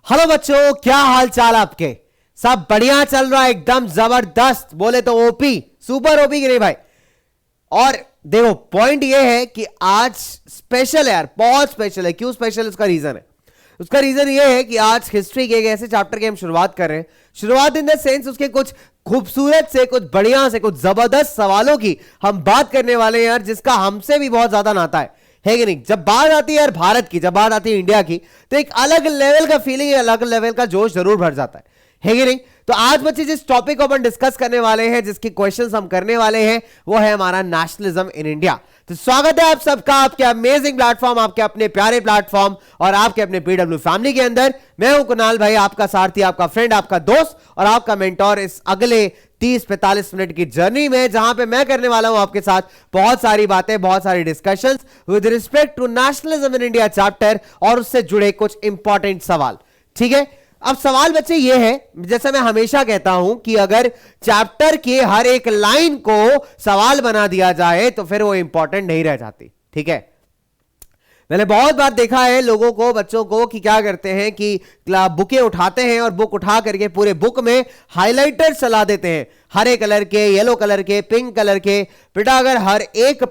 Hello बच्चों, क्या हाल चाल आपके। सब बढ़िया चल रहा है, एकदम जबरदस्त, बोले तो ओपी, सुपर ओपी की नहीं भाई। और देखो पॉइंट ये है कि आज स्पेशल है यार, बहुत स्पेशल है। क्यों स्पेशल? उसका रीजन ये है कि आज हिस्ट्री के एक ऐसे चैप्टर की हम शुरुआत कर रहे हैं। शुरुआत इन द सेंस उसके कुछ खूबसूरत से, कुछ बढ़िया से, कुछ जबरदस्त सवालों की हम बात करने वाले हैं यार, जिसका हमसे भी बहुत ज्यादा नाता है कि नहीं। जब बात आती है यार भारत की, जब बात आती है इंडिया की, तो एक अलग लेवल का फीलिंग, अलग लेवल का जोश जरूर भर जाता है कि नहीं। तो आज बच्चे जिस टॉपिक को अपन डिस्कस करने वाले हैं, जिसकी क्वेश्चंस हम करने वाले हैं, वो है हमारा नेशनलिज्म इन इंडिया। तो स्वागत है आप सबका आपके अमेजिंग प्लेटफॉर्म, आपके अपने प्यारे प्लेटफॉर्म और आपके अपने पीडब्ल्यू फैमिली के अंदर। मैं हूं कुणाल भाई, आपका सारथी, आपका फ्रेंड, आपका दोस्त और आपका मेंटोर इस अगले 30-45 मिनट की जर्नी में, जहां पे मैं करने वाला हूं आपके साथ बहुत सारी बातें, बहुत सारी discussions with respect to nationalism in India chapter और उससे जुड़े कुछ इंपॉर्टेंट सवाल। ठीक है, अब सवाल बच्चे ये है, जैसे मैं हमेशा कहता हूं कि अगर चैप्टर के हर एक लाइन को सवाल बना दिया जाए तो फिर वो इंपॉर्टेंट नहीं रह जाती। ठीक है, मैंने बहुत बार देखा है लोगों को, बच्चों को, कि क्या करते हैं कि बुकें उठाते हैं और बुक उठा करके पूरे बुक में हाइलाइटर चला देते हैं, हरे कलर के, येलो कलर के, पिंक कलर के। बेटा अगर हर एक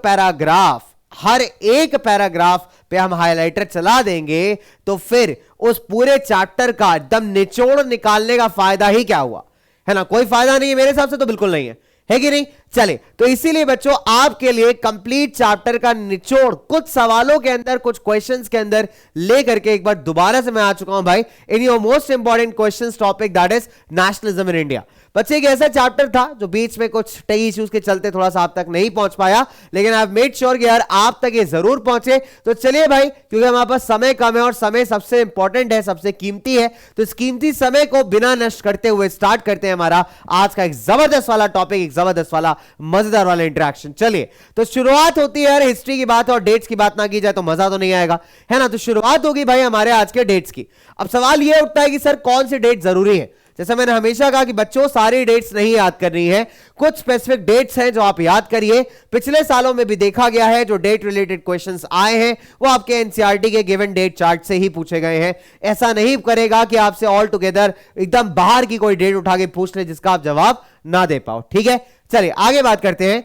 पैराग्राफ पे हम हाइलाइटर चला देंगे तो फिर उस पूरे चैप्टर का एकदम निचोड़ निकालने का फायदा ही क्या हुआ? है ना, कोई फायदा नहीं है, मेरे हिसाब से तो बिल्कुल नहीं है कि नहीं। चले, तो इसीलिए बच्चों आपके लिए कंप्लीट चैप्टर का निचोड़ कुछ सवालों के अंदर, कुछ क्वेश्चंस के अंदर लेकर के एक बार दोबारा से मैं आ चुका हूं भाई, in your most important questions topic, that is nationalism in India. बच्चे एक ऐसा चैप्टर था जो बीच में कुछ टेक इश्यूज के चलते थोड़ा सा आप तक नहीं पहुंच पाया, लेकिन आई हैव मेड श्योर कि यार आप तक ये जरूर पहुंचे। तो चलिए भाई, क्योंकि हमारे पास समय कम है और समय सबसे इंपॉर्टेंट है, सबसे कीमती है, तो इस कीमती समय को बिना नष्ट करते हुए स्टार्ट करते हैं हमारा आज का एक जबरदस्त वाला टॉपिक, एक जबरदस्त वाला मजेदार वाला इंटरेक्शन। चलिए, तो शुरुआत होती है यार हिस्ट्री की बात, और डेट्स की बात ना की जाए तो मजा तो नहीं आएगा, है ना। तो शुरुआत होगी भाई हमारे आज के डेट्स की। अब सवाल यह उठता है कि सर कौन सी डेट जरूरी है। जैसे मैंने हमेशा कहा कि बच्चों सारी डेट्स नहीं याद करनी है, कुछ स्पेसिफिक डेट्स हैं जो आप याद करिए। पिछले सालों में भी देखा गया है जो डेट रिलेटेड क्वेश्चंस आए हैं वो आपके एनसीईआरटी के गिवन डेट चार्ट से ही पूछे गए हैं। ऐसा नहीं करेगा कि आपसे ऑल टुगेदर एकदम बाहर की कोई डेट उठा के पूछ ले जिसका आप जवाब ना दे पाओ। ठीक है, चलिए आगे बात करते हैं।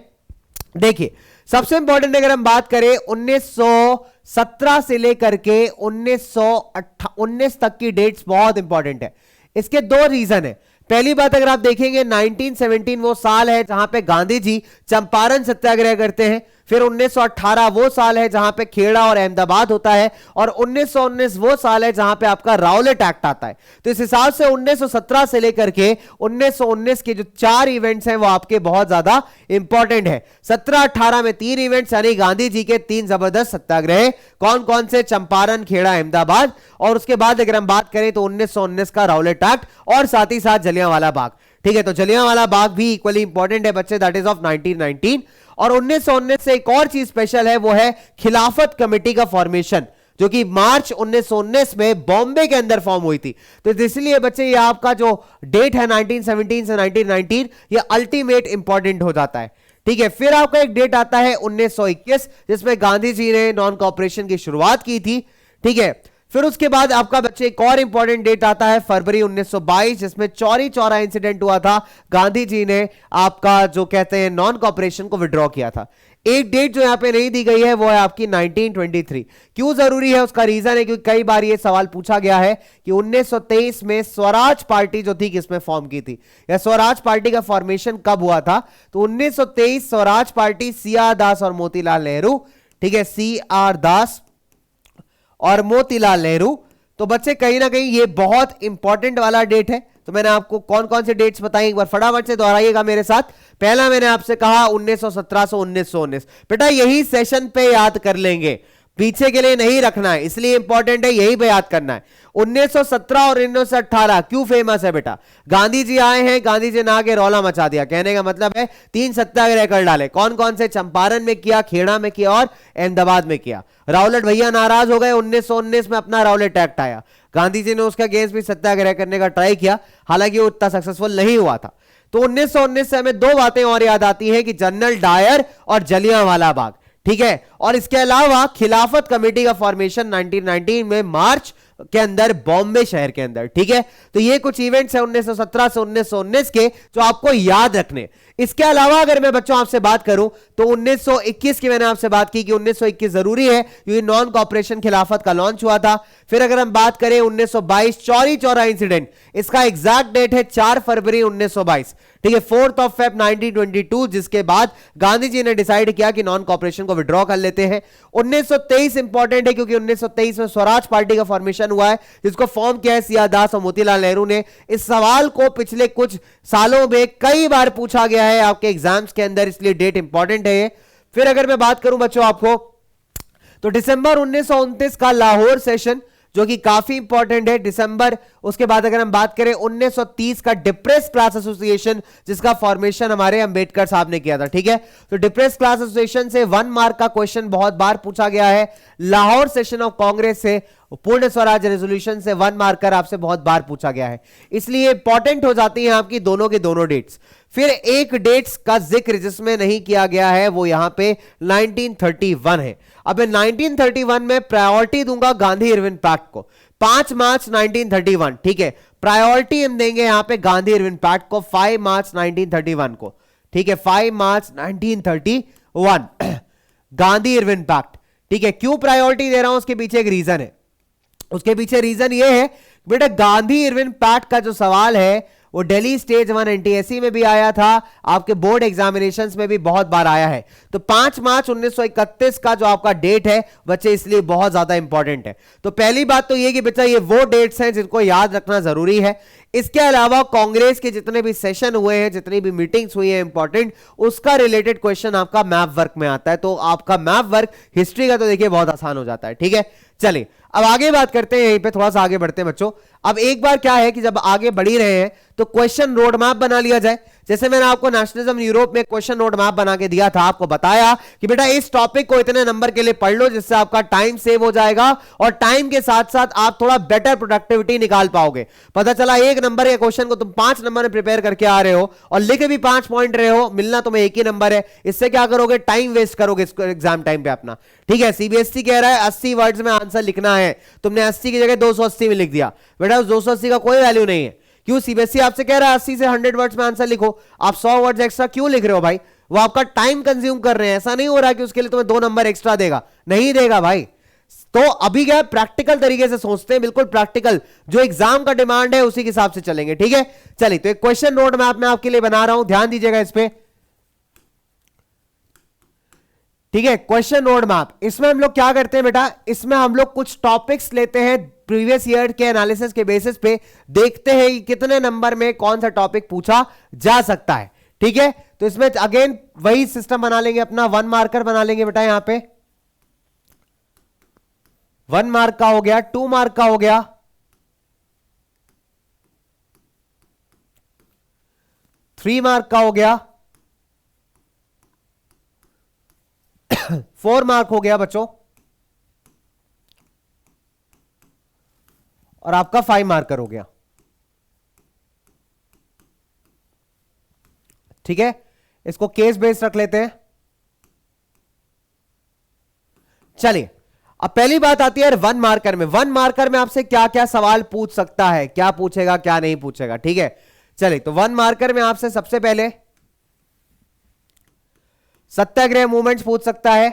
देखिए, सबसे इंपॉर्टेंट अगर हम बात करें 1917 से लेकर के 1919 तक की डेट्स बहुत इंपॉर्टेंट है। इसके दो रीजन है। पहली बात, अगर आप देखेंगे 1917 वो साल है जहां पे गांधी जी चंपारण सत्याग्रह करते हैं। फिर 1918 वो साल है जहां पे खेड़ा और अहमदाबाद होता है, और 1919 वो साल है जहां पे आपका राउलेट एक्ट आता है। तो इस हिसाब से 1917 से लेकर के 1919 के जो 4 इवेंट्स हैं वो आपके बहुत ज्यादा इंपॉर्टेंट है। 17-18 में 3 इवेंट्स, यानी गांधी जी के 3 जबरदस्त सत्याग्रह। कौन कौन से? चंपारण, खेड़ा, अहमदाबाद। और उसके बाद अगर हम बात करें तो 1919 का राउलेट एक्ट और साथ ही साथ जलियांवाला बाग। ठीक है, तो जलियांवाला बाग भी इक्वली इंपॉर्टेंट है बच्चे, दैट इज ऑफ 1919। और 1919 से एक और चीज स्पेशल है, वो है खिलाफत कमेटी का फॉर्मेशन, जो कि मार्च 1919 में बॉम्बे के अंदर फॉर्म हुई थी। तो इसलिए बच्चे ये आपका जो डेट है 1917 से 1919, ये अल्टीमेट इंपॉर्टेंट हो जाता है। ठीक है, फिर आपका एक डेट आता है 1921, जिसमें गांधी जी ने नॉन कॉपरेशन की शुरुआत की थी। ठीक है, फिर उसके बाद आपका बच्चे एक और इंपॉर्टेंट डेट आता है फरवरी 1922, जिसमें चौरी चौरा इंसिडेंट हुआ था। गांधी जी ने आपका जो कहते हैं नॉन कॉपरेशन को विड्रॉ किया था। एक डेट जो यहां पे नहीं दी गई है वो है आपकी 1923। क्यों जरूरी है? उसका रीजन है क्योंकि कई बार ये सवाल पूछा गया है कि 1923 में स्वराज पार्टी जो थी किसमें फॉर्म की थी, या स्वराज पार्टी का फॉर्मेशन कब हुआ था। तो 1923 स्वराज पार्टी CR दास और मोतीलाल नेहरू। ठीक है, CR दास और मोतीलाल नेहरू। तो बच्चे कहीं ना कहीं ये बहुत इंपॉर्टेंट वाला डेट है। तो मैंने आपको कौन कौन से डेट्स बताए, एक बार फटाफट से दोहराइएगा मेरे साथ। पहला मैंने आपसे कहा 1917 से 1919, बेटा यही सेशन पे याद कर लेंगे, पीछे के लिए नहीं रखना है, इसलिए इंपॉर्टेंट है, यही पे याद करना है। 1917 और 1918 क्यों फेमस है बेटा? गांधी जी आए हैं, गांधी जी ने आके रौला मचा दिया। कहने का मतलब है 3 सत्याग्रह कर डाले। कौन कौन से? चंपारण में किया, खेड़ा में किया और अहमदाबाद में किया। राउलेट भैया नाराज हो गए, 1919 में अपना राउलेट एक्ट आया। गांधी जी ने उसका अगेंस्ट भी सत्याग्रह करने का ट्राई किया, हालांकि वो उतना सक्सेसफुल नहीं हुआ था। तो 1919 से हमें 2 बातें और याद आती है कि जनरल डायर और जलियांवाला बाग। ठीक है, और इसके अलावा खिलाफत कमेटी का फॉर्मेशन 1919 में मार्च के अंदर, बॉम्बे शहर के अंदर। ठीक है, तो ये कुछ इवेंट्स है 1917 से 1919 के जो आपको याद रखने। इसके अलावा अगर मैं बच्चों आपसे बात करूं तो 1921 की मैंने आपसे बात की कि 1921 जरूरी है क्योंकि नॉन कॉपरेशन खिलाफत का लॉन्च हुआ था। फिर अगर हम बात करें 1922 चौरी चौरा इंसिडेंट, इसका एग्जैक्ट डेट है 4 फरवरी 1922। ठीक है, 4 फेब 1922, जिसके बाद गांधी जी ने डिसाइड किया कि नॉन कॉपरेशन को विड्रॉ कर लेते हैं। 1923 इंपॉर्टेंट है क्योंकि 1923 में स्वराज पार्टी का फॉर्मेशन हुआ है, जिसको फॉर्म किया है सिया दास और मोतीलाल नेहरू ने। इस सवाल को पिछले कुछ सालों में कई बार पूछा गया है आपके एग्जाम्स के अंदर, इसलिए डेट इंपॉर्टेंट है ये। फिर अगर मैं बात करूं बच्चों आपको, तो दिसंबर 1929 का लाहौर सेशन जो कि काफी इंपॉर्टेंट है, दिसंबर। उसके बाद अगर हम बात करें 1930 का डिप्रेस क्लास एसोसिएशन, जिसका फॉर्मेशन हमारे अंबेडकर साहब ने किया था। ठीक है, तो डिप्रेस क्लास एसोसिएशन से 1 मार्क का क्वेश्चन बहुत बार पूछा गया है। लाहौर सेशन ऑफ कांग्रेस से पूर्ण स्वराज रेजोल्यूशन से 1 मार्कर आपसे बहुत बार पूछा गया है, इसलिए इंपॉर्टेंट हो जाती हैं आपकी दोनों के दोनों डेट्स। फिर एक डेट्स का जिक्र जिसमें नहीं किया गया है वो यहां पे 1931 है। अब मैं 1931 में प्रायोरिटी दूंगा गांधी इरविन पैक्ट को, 5 मार्च 1931। ठीक है, प्रायोरिटी हम देंगे यहां पे गांधी इरविन पैक्ट को 5 मार्च 1931 को। ठीक है, 5 मार्च 1931 गांधी इरविन पैक्ट। ठीक है, क्यों प्रायोरिटी दे रहा हूं उसके पीछे एक रीजन है। उसके पीछे रीजन ये है बेटा, गांधी इरविन पैक्ट का जो सवाल है वो दिल्ली स्टेज 1 एनटीएससी में भी आया था, आपके बोर्ड एग्जामिनेशंस में भी बहुत बार आया है। तो 5 मार्च 1931 का जो आपका डेट है बच्चे, इसलिए बहुत ज्यादा इंपॉर्टेंट है। तो पहली बात तो ये कि बच्चा ये वो डेट्स हैं जिनको याद रखना जरूरी है। इसके अलावा कांग्रेस के जितने भी सेशन हुए हैं, जितनी भी मीटिंग्स हुई है इंपॉर्टेंट, उसका रिलेटेड क्वेश्चन आपका मैप वर्क में आता है। तो आपका मैप वर्क हिस्ट्री का तो देखिए बहुत आसान हो जाता है। ठीक है, चलिए अब आगे बात करते हैं, यहीं पे थोड़ा सा आगे बढ़ते हैं बच्चों। अब एक बार क्या है कि जब आगे बढ़ ही रहे हैं तो क्वेश्चन रोड मैप बना लिया जाए। जैसे मैंने आपको नेशनलिज्म यूरोप में क्वेश्चन रोड मैप बना के दिया था, आपको बताया कि बेटा इस टॉपिक को इतने नंबर के लिए पढ़ लो जिससे आपका टाइम सेव हो जाएगा और टाइम के साथ साथ आप थोड़ा बेटर प्रोडक्टिविटी निकाल पाओगे। पता चला 1 नंबर के क्वेश्चन को तुम 5 नंबर में प्रिपेयर करके आ रहे हो और लिख भी 5 पॉइंट रहे हो, मिलना तुम्हें 1 ही नंबर है। इससे क्या करोगे, टाइम वेस्ट करोगे एग्जाम टाइम पे अपना। ठीक है, सीबीएसई कह रहा है 80 वर्ड्स में आंसर लिखना है, तुमने 80 की जगह 280 में लिख दिया। बेटा उस 280 का कोई वैल्यू नहीं है। क्यों, सीबीएसई आपसे कह रहा है 80 से 100 वर्ड्स में आंसर लिखो, आप 100 वर्ड्स एक्स्ट्रा क्यों लिख रहे हो भाई? वो आपका टाइम कंज्यूम कर रहे हैं। ऐसा नहीं हो रहा कि उसके लिए तुम्हें 2 नंबर एक्स्ट्रा देगा, नहीं देगा भाई। तो अभी क्या प्रैक्टिकल तरीके से सोचते हैं, बिल्कुल प्रैक्टिकल, जो एग्जाम का डिमांड है उसी के हिसाब से चलेंगे। ठीक है, चलिए तो एक क्वेश्चन रोड मैप मैं आपके लिए बना रहा हूं, ध्यान दीजिएगा इस पे। ठीक है, क्वेश्चन रोड मैप, इसमें हम लोग क्या करते हैं बेटा, इसमें हम लोग कुछ टॉपिक्स लेते हैं प्रीवियस ईयर के एनालिसिस के बेसिस पे, देखते हैं कि कितने नंबर में कौन सा टॉपिक पूछा जा सकता है। ठीक है, तो इसमें अगेन वही सिस्टम बना लेंगे अपना, 1 मार्कर बना लेंगे बेटा। यहां पे 1 मार्क का हो गया, 2 मार्क का हो गया, 3 मार्क का हो गया, 4 मार्क हो गया बच्चों, और आपका 5 मार्कर हो गया। ठीक है, इसको केस बेस्ड रख लेते हैं। चलिए अब पहली बात आती है 1 मार्कर में। 1 मार्कर में आपसे क्या क्या सवाल पूछ सकता है, क्या पूछेगा क्या नहीं पूछेगा। ठीक है, चलिए तो 1 मार्कर में आपसे सबसे पहले सत्याग्रह मूवमेंट्स पूछ सकता है,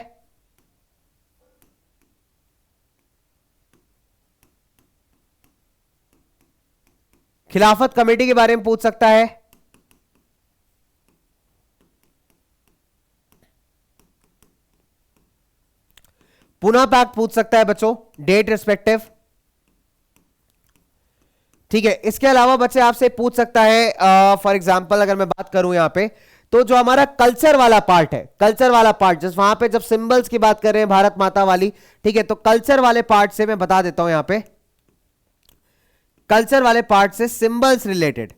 खिलाफत कमेटी के बारे में पूछ सकता है, पुनः पैक्ट पूछ सकता है बच्चों, डेट रिस्पेक्टिव। ठीक है, इसके अलावा बच्चे आपसे पूछ सकता है फॉर एग्जांपल अगर मैं बात करूं यहां पे, तो जो हमारा कल्चर वाला पार्ट है, कल्चर वाला पार्ट जिस वहां पे जब सिंबल्स की बात कर रहे हैं भारत माता वाली, ठीक है, तो कल्चर वाले पार्ट से मैं बता देता हूं, यहां पे कल्चर वाले पार्ट से सिंबल्स रिलेटेड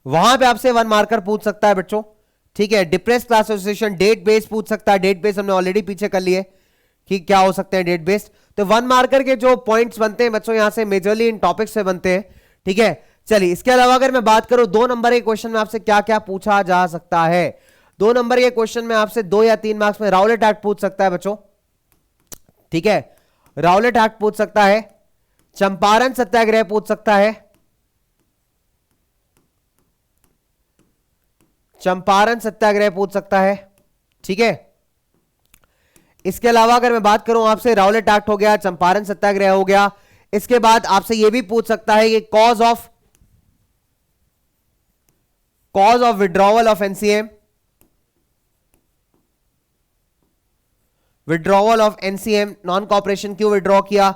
वहां पे आपसे 1 मार्कर पूछ सकता है बच्चों। ठीक है, depressed class association date based पूछ सकता है, डेट बेस्ड हमने ऑलरेडी पीछे कर लिए कि क्या हो सकते हैं डेट बेस्ड। तो 1 मार्कर के जो पॉइंट्स बनते हैं बच्चों यहां से मेजरली इन टॉपिक्स से बनते हैं। ठीक है, चलिए इसके अलावा अगर मैं बात करूं 2 नंबर के क्वेश्चन में आपसे क्या क्या पूछा जा सकता है। 2 नंबर के क्वेश्चन में आपसे 2 या 3 मार्क्स में राउलेट एक्ट पूछ सकता है बच्चों। ठीक है, राउलेट एक्ट पूछ सकता है, चंपारण सत्याग्रह पूछ सकता है, चंपारण सत्याग्रह पूछ सकता है। ठीक है, इसके अलावा अगर मैं बात करूं आपसे, राउलेट एक्ट हो गया, चंपारण सत्याग्रह हो गया, इसके बाद आपसे यह भी पूछ सकता है कि cause of withdrawal of NCM, withdrawal of NCM, non cooperation क्यों विड्रॉ किया।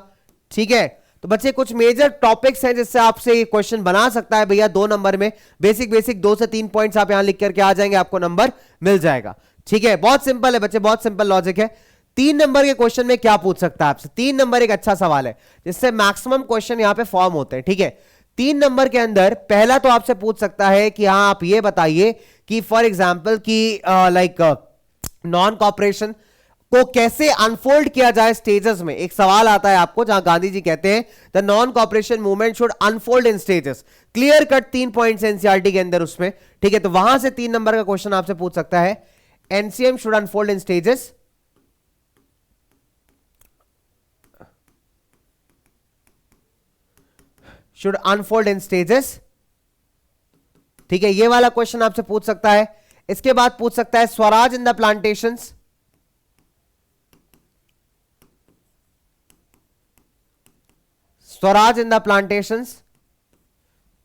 ठीक है, तो बच्चे कुछ मेजर टॉपिक्स हैं जिससे आपसे ये क्वेश्चन बना सकता है भैया 2 नंबर में। बेसिक 2 से 3 पॉइंट्स आप यहां लिख करके आ जाएंगे, आपको नंबर मिल जाएगा। ठीक है, बहुत सिंपल है बच्चे, बहुत सिंपल लॉजिक है। 3 नंबर के क्वेश्चन में क्या पूछ सकता है आपसे, 3 नंबर एक अच्छा सवाल है जिससे मैक्सिमम क्वेश्चन यहां पे फॉर्म होते हैं। ठीक है, 3 नंबर के अंदर पहला तो आपसे पूछ सकता है कि हाँ आप ये बताइए कि फॉर एग्जाम्पल की लाइक नॉन कॉपरेशन को कैसे अनफोल्ड किया जाए स्टेजेस में। एक सवाल आता है आपको जहां गांधी जी कहते हैं the non cooperation movement should unfold in stages, clear cut 3 points NCERT के अंदर उसमें। ठीक है, तो वहां से 3 नंबर का क्वेश्चन आपसे पूछ सकता है, NCM should unfold in stages, should unfold in stages. ठीक है, ये वाला क्वेश्चन आपसे पूछ सकता है। इसके बाद पूछ सकता है Swaraj in the plantations, Swaraj in the plantations.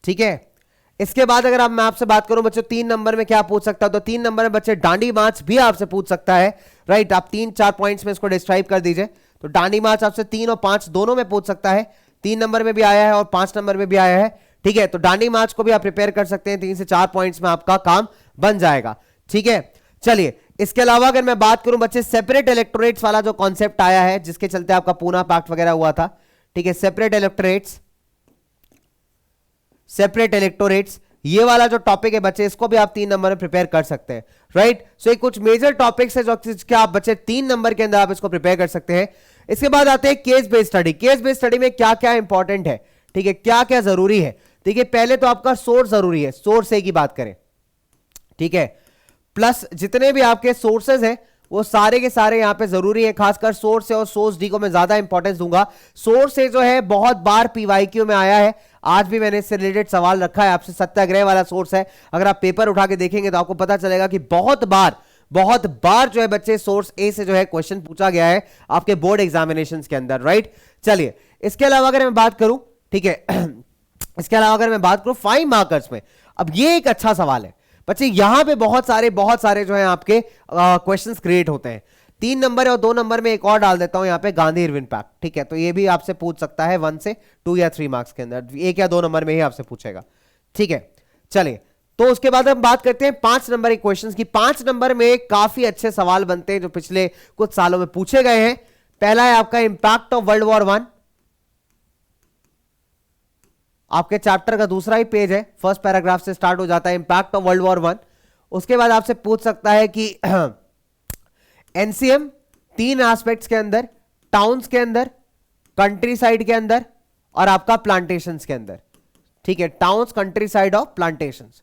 ठीक है, इसके बाद अगर मैं आपसे बात करूं बच्चों 3 नंबर में क्या पूछ सकता है, तो 3 नंबर में बच्चे डांडी मार्च भी आपसे पूछ सकता है। राइट, आप 3-4 पॉइंट्स में इसको डिस्क्राइब कर दीजिए। तो डांडी मार्च आपसे 3 और 5 दोनों में पूछ सकता है, 3 नंबर में भी आया है और 5 नंबर में भी आया है। ठीक है, तो डांडी मार्च को भी आप प्रिपेयर कर सकते हैं, 3 से 4 पॉइंट्स में आपका काम बन जाएगा। ठीक है, चलिए इसके अलावा अगर मैं बात करूं बच्चे सेपरेट इलेक्टोरेट्स वाला जो कॉन्सेप्ट आया है जिसके चलते आपका पूना पैक्ट वगैरह हुआ था। ठीक है, सेपरेट इलेक्टोरेट्स, ये वाला जो टॉपिक है बच्चे इसको भी आप 3 नंबर में प्रिपेयर कर सकते हैं। राइट, सो ये कुछ मेजर टॉपिक्स है जो कि आप बच्चे 3 नंबर के अंदर आप इसको प्रिपेयर कर सकते हैं। इसके बाद आते हैं case based study. Case based study में क्या क्या इंपॉर्टेंट है, ठीक है, क्या क्या जरूरी है। देखिए पहले तो आपका सोर्स जरूरी है, सोर्स ए की बात करें। ठीक है, प्लस जितने भी आपके सोर्सेज हैं वो सारे के सारे यहां पे जरूरी है, खासकर सोर्स ए और सोर्स डी को मैं ज्यादा इंपॉर्टेंस दूंगा। सोर्स ए जो है बहुत बार पीवाईक्यू में आया है, आज भी मैंने इससे रिलेटेड सवाल रखा है आपसे, सत्याग्रह वाला सोर्स है। अगर आप पेपर उठा के देखेंगे तो आपको पता चलेगा कि बहुत बार जो है बच्चे सोर्स ए से जो है क्वेश्चन पूछा गया है आपके बोर्ड एग्जामिनेशंस के अंदर। राइट, चलिए इसके अलावा अगर मैं बात करूं, ठीक है इसके अलावा अगर मैं बात करूं 5 मार्कर्स में, अब ये एक अच्छा सवाल है बच्चे, यहां पे बहुत सारे जो है आपके क्वेश्चंस क्रिएट होते हैं। 3 नंबर और 2 नंबर में एक और डाल देता हूं यहां पे, गांधी इरविन पैक्ट। ठीक है, तो ये भी आपसे पूछ सकता है 1 से 2 या 3 मार्क्स के अंदर, 1 या 2 नंबर में ही आपसे पूछेगा। ठीक है, चलिए तो उसके बाद हम बात करते हैं 5 नंबर के क्वेश्चंस की। 5 नंबर में काफी अच्छे सवाल बनते हैं जो पिछले कुछ सालों में पूछे गए हैं। पहला है आपका इंपैक्ट ऑफ वर्ल्ड वॉर 1, आपके चैप्टर का दूसरा ही पेज है, फर्स्ट पैराग्राफ से स्टार्ट हो जाता है, इंपैक्ट ऑफ वर्ल्ड वॉर 1। उसके बाद आपसे पूछ सकता है कि एनसीएम 3 एस्पेक्ट्स के अंदर, टाउन्स के अंदर, कंट्री साइड के अंदर और आपका प्लांटेशंस के अंदर। ठीक है, टाउन्स, कंट्री साइड और प्लांटेशंस।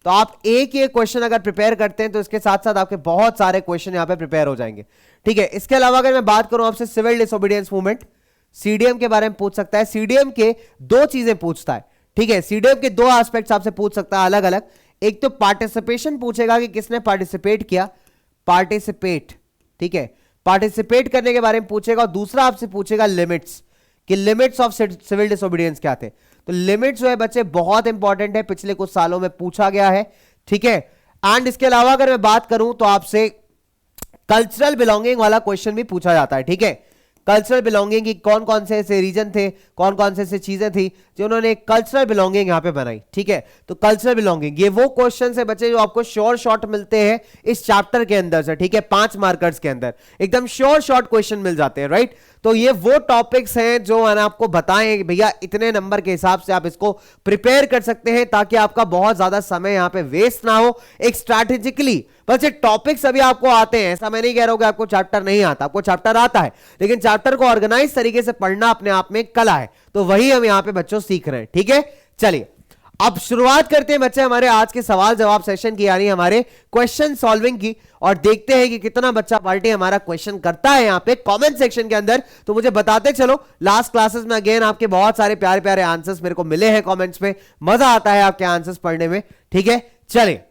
तो आप एक ये क्वेश्चन अगर प्रिपेयर करते हैं तो इसके साथ साथ आपके बहुत सारे क्वेश्चन यहां पे प्रिपेयर हो जाएंगे। ठीक है, इसके अलावा अगर मैं बात करूं आपसे सिविल डिसोबीडियंस मूवमेंट, सीडीएम के बारे में पूछ सकता है। सीडीएम के 2 चीजें पूछता है। ठीक है, सीडीएम के 2 एस्पेक्ट्स आपसे पूछ सकता है अलग अलग। एक तो पार्टिसिपेशन पूछेगा कि किसने पार्टिसिपेट किया, पार्टिसिपेट। ठीक है, पार्टिसिपेट करने के बारे में पूछेगा। और दूसरा आपसे पूछेगा लिमिट्स, कि लिमिट्स ऑफ सिविल डिसोबीडियंस क्या थे। तो लिमिट्स जो है बच्चे बहुत इंपॉर्टेंट है, पिछले कुछ सालों में पूछा गया है। ठीक है, एंड इसके अलावा अगर मैं बात करूं तो आपसे कल्चरल बिलोंगिंग वाला क्वेश्चन भी पूछा जाता है। ठीक है, कल्चरल बिलोंगिंग की कौन कौन से ऐसे रीजन थे, कौन कौन से ऐसे चीजें थी जो उन्होंने कल्चरल बिलोंगिंग यहां पे बनाई। ठीक है, तो कल्चरल बिलोंगिंग ये वो क्वेश्चन है बच्चे जो आपको श्योर शॉर्ट मिलते हैं इस चैप्टर के अंदर से। ठीक है, 5 मार्कर्स के अंदर एकदम श्योर शॉर्ट क्वेश्चन मिल जाते हैं। राइट, तो ये वो टॉपिक्स हैं जो मैंने आपको बताए भैया, इतने नंबर के हिसाब से आप इसको प्रिपेयर कर सकते हैं ताकि आपका बहुत ज्यादा समय यहां पे वेस्ट ना हो। एक स्ट्रैटेजिकली बच्चे टॉपिक्स अभी आपको आते हैं, ऐसा मैं नहीं कह रहा हूं कि आपको चैप्टर नहीं आता, आपको चैप्टर आता है, लेकिन चैप्टर को ऑर्गेनाइज तरीके से पढ़ना अपने आप में कला है। तो वही हम यहां पे बच्चों सीख रहे हैं। ठीक है, चलिए अब शुरुआत करते हैं बच्चे हमारे आज के सवाल जवाब सेशन की, यानी हमारे क्वेश्चन सॉल्विंग की, और देखते हैं कि कितना बच्चा पार्टी हमारा क्वेश्चन करता है यहां पे कमेंट सेक्शन के अंदर। तो मुझे बताते चलो, लास्ट क्लासेस में अगेन आपके बहुत सारे प्यारे प्यारे आंसर्स मेरे को मिले हैं कमेंट्स में, मजा आता है आपके आंसर्स पढ़ने में। ठीक है, चलिए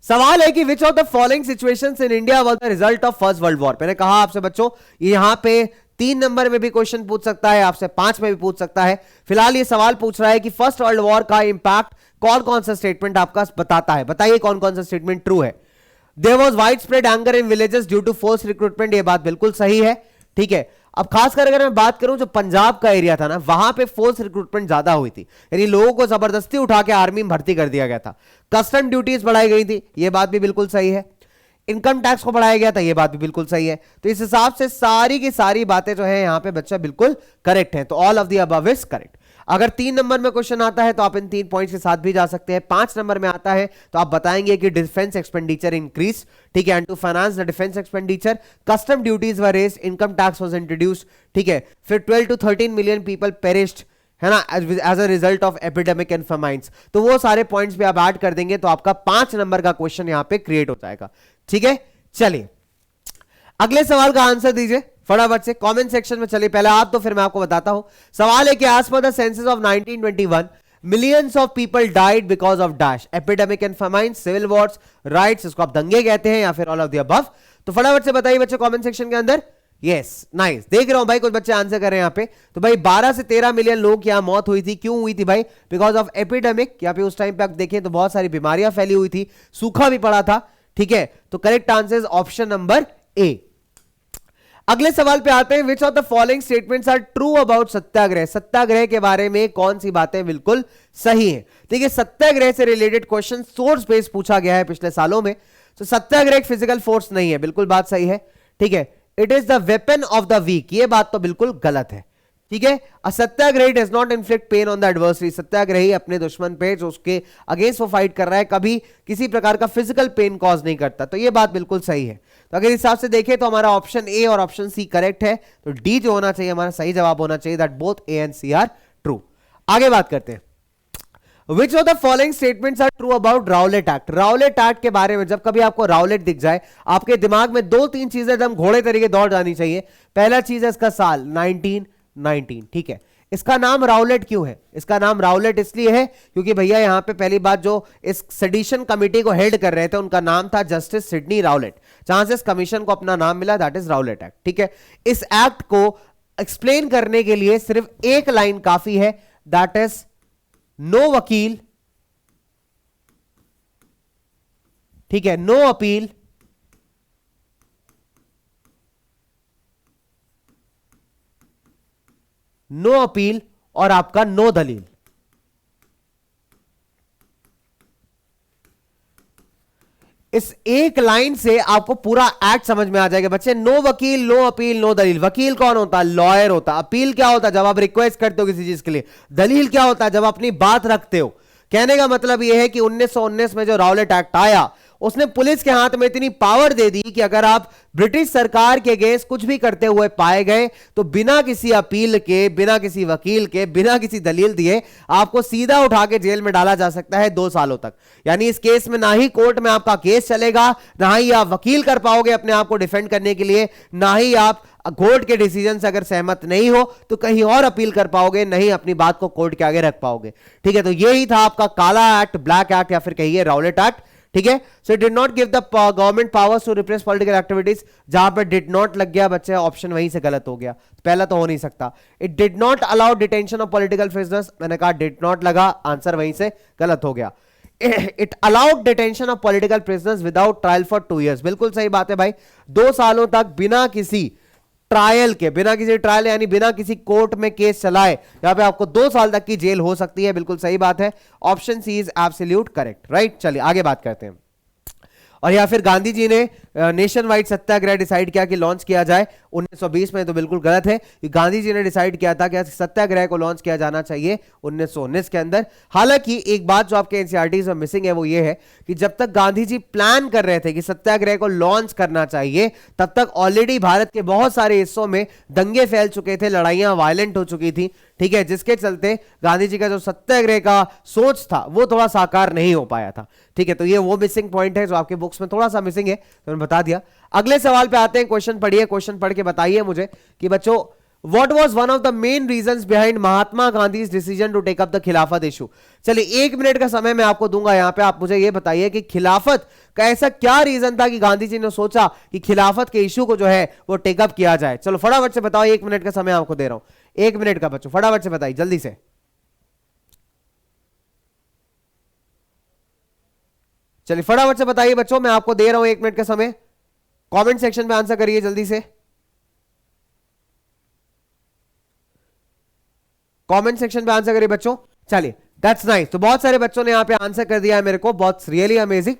सवाल है कि विच of the following situations in India was the result of first world war. मैंने कहा आपसे बच्चों, यहां पे 3 नंबर में भी क्वेश्चन पूछ सकता है, आपसे 5 में भी पूछ सकता है। फिलहाल ये सवाल पूछ रहा है कि फर्स्ट वर्ल्ड वॉर का इंपैक्ट कौन कौन सा स्टेटमेंट आपका बताता है, बताइए कौन कौन सा स्टेटमेंट ट्रू है। There was wide spread anger in villages due to force recruitment, ये बात बिल्कुल सही है। ठीक है, अब खासकर अगर मैं बात करूं जो पंजाब का एरिया था ना, वहां पे फोर्स रिक्रूटमेंट ज्यादा हुई थी, यानी लोगों को जबरदस्ती उठा के आर्मी में भर्ती कर दिया गया था। कस्टम ड्यूटीज बढ़ाई गई थी, यह बात भी बिल्कुल सही है। इनकम टैक्स को बढ़ाया गया था, यह बात भी बिल्कुल सही है। तो इस हिसाब से सारी की सारी बातें जो है यहां पे बच्चा बिल्कुल करेक्ट है। तो all of the above is correct. अगर 3 नंबर में क्वेश्चन आता है तो आप इन 3 पॉइंट्स के साथ भी जा सकते हैं। 5 नंबर में आता है तो आप बताएंगे कि डिफेंस एक्सपेंडिचर इंक्रीज, ठीक है, and to finance the defence expenditure custom duties were raised, income tax was introduced. ठीक है, फिर 12 to 13 मिलियन पीपल पेरिश्ड, है ना, as a result of epidemic and famines. तो वो सारे पॉइंट्स भी आप ऐड कर देंगे तो आपका 5 नंबर का क्वेश्चन यहां पे क्रिएट हो जाएगा। ठीक है, चलिए अगले सवाल का आंसर दीजिए फटाफट से कमेंट सेक्शन में। चलिए पहले आप तो फिर मैं आपको बताता हूं। सवाल है कि as per the census of 1921 millions of people died because of dash, epidemic and famine, civil wars, riots, इसको आप दंगे कहते हैं या फिर ऑल ऑफ द अबव। तो फटाफट से बताइए बच्चे कमेंट सेक्शन के अंदर। यस, नाइस, देख रहा हूं भाई कुछ बच्चे आंसर कर रहे हैं यहां पे। तो भाई 12 से 13 मिलियन लोग की यहां मौत हुई थी। क्यों हुई थी भाई? Because of epidemic. यहां पे उस टाइम पे आप देखें तो बहुत सारी बीमारियां फैली हुई थी, सूखा भी पड़ा था। ठीक है, तो correct answer option number A. अगले सवाल पे आते हैं, which of the following statements are true about satyagraha. Satyagraha के बारे में कौन सी बातें बिल्कुल सही है? देखिए सत्याग्रह से रिलेटेड क्वेश्चन सोर्स बेस्ड पूछा गया है पिछले सालों में। तो सत्याग्रह एक फिजिकल फोर्स नहीं है, बिल्कुल बात सही है। ठीक है, it is the weapon of the weak, ये बात तो बिल्कुल गलत है। ठीक है, satyagrahi does not inflict pain on the adversary. Satyagrahi अपने दुश्मन पे जो उसके अगेंस्ट वो फाइट कर रहा है कभी किसी प्रकार का फिजिकल पेन कॉज नहीं करता। तो ये बात बिल्कुल सही है। तो अगर इस हिसाब से देखें तो हमारा ऑप्शन ए और ऑप्शन सी करेक्ट है। तो डी जो होना चाहिए हमारा सही जवाब होना चाहिए, that both A and C are true. आगे बात करते हैं, which of the following statements are true about Rowlatt Act. Rowlatt Act के बारे में जब कभी आपको राउलेट दिख जाए, आपके दिमाग में 2-3 चीजें एकदम घोड़े तरीके दौड़ जानी चाहिए। पहला चीज है इसका साल 1919। ठीक है, इसका नाम राउलेट क्यों है? इसका नाम राउलेट इसलिए है क्योंकि भैया यहां पे पहली बात जो इस सेडिशन कमेटी को हेड कर रहे थे उनका नाम था जस्टिस सिडनी राउलेट, जहां से इस कमीशन को अपना नाम मिला, दैट इज राउलेट एक्ट। ठीक है, इस एक्ट को एक्सप्लेन करने के लिए सिर्फ एक लाइन काफी है, दैट इज नो वकील, ठीक है, नो अपील, नो अपील और आपका नो दलील। इस एक लाइन से आपको पूरा एक्ट समझ में आ जाएगा बच्चे। नो वकील, नो अपील, नो दलील। वकील कौन होता है? लॉयर होता है। अपील क्या होता है? जब आप रिक्वेस्ट करते हो किसी चीज के लिए। दलील क्या होता है? जब अपनी बात रखते हो। कहने का मतलब यह है कि 1919 में जो राउलेट एक्ट आया उसने पुलिस के हाथ में इतनी पावर दे दी कि अगर आप ब्रिटिश सरकार के अगेंस्ट कुछ भी करते हुए पाए गए तो बिना किसी अपील के, बिना किसी वकील के, बिना किसी दलील दिए आपको सीधा उठा के जेल में डाला जा सकता है 2 सालों तक। यानी इस केस में ना ही कोर्ट में आपका केस चलेगा, ना ही आप वकील कर पाओगे अपने आप को डिफेंड करने के लिए, ना ही आप कोर्ट के डिसीजन से अगर सहमत नहीं हो तो कहीं और अपील कर पाओगे, नहीं अपनी बात को कोर्ट के आगे रख पाओगे। ठीक है, तो यही था आपका काला एक्ट, ब्लैक एक्ट या फिर कहिए राउलेट एक्ट। ठीक है, so it did not give the government powers to repress political activities. जहां पर डिड नॉट लग गया बच्चे, ऑप्शन वहीं से गलत हो गया, पहला तो हो नहीं सकता। It did not allow detention of political prisoners, मैंने कहा डिड नॉट लगा, आंसर वहीं से गलत हो गया। It allowed detention of political prisoners without trial for 2 years, बिल्कुल सही बात है भाई। 2 सालों तक बिना किसी ट्रायल के, बिना किसी ट्रायल यानी बिना किसी कोर्ट में केस चलाए, यहां पे आपको 2 साल तक की जेल हो सकती है, बिल्कुल सही बात है। Option C is absolute correct, right. चलिए आगे बात करते हैं। और या फिर गांधी जी ने नेशन वाइड सत्याग्रह डिसाइड किया कि लॉन्च किया जाए 1920 में, तो बिल्कुल गलत है कि गांधी जी ने डिसाइड किया था कि सत्याग्रह को लॉन्च किया जाना चाहिए 1919 के अंदर। हालांकि एक बात जो आपके एनसीईआरटी में मिसिंग है वो ये है कि जब तक गांधी जी प्लान कर रहे थे कि सत्याग्रह को लॉन्च करना चाहिए, तब तक ऑलरेडी भारत के बहुत सारे हिस्सों में दंगे फैल चुके थे, लड़ाइयां वायलेंट हो चुकी थी, ठीक है, जिसके चलते गांधी जी का जो सत्याग्रह का सोच था वो थोड़ा साकार नहीं हो पाया था, ठीक है। तो ये वो मिसिंग पॉइंट है जो आपके बुक्स में थोड़ा सा मिसिंग है, तो मैंने बता दिया। अगले सवाल पे आते हैं, क्वेश्चन पढ़िए, क्वेश्चन पढ़ के बताइए मुझे कि बच्चों What was one of the main reasons behind Mahatma Gandhi's decision to take up the Khilafat issue. चलिए 1 मिनट का समय मैं आपको दूंगा यहां पे, आप मुझे ये बताइए कि खिलाफत का ऐसा क्या रीजन था कि गांधी जी ने सोचा कि खिलाफत के इशू को जो है वो टेकअप किया जाए। चलो फटाफट से बताओ, 1 मिनट का समय आपको दे रहा हूं, 1 मिनट का बच्चों, फटाफट से बताइए जल्दी से। चलिए फटाफट से बताइए बच्चों, मैं आपको दे रहा हूं 1 मिनट का समय। कमेंट सेक्शन में आंसर करिए जल्दी से, कमेंट सेक्शन पे आंसर करिए बच्चों। चलिए दैट्स नाइस, तो बहुत सारे बच्चों ने यहाँ पे आंसर कर दिया है मेरे को, बहुत really amazing.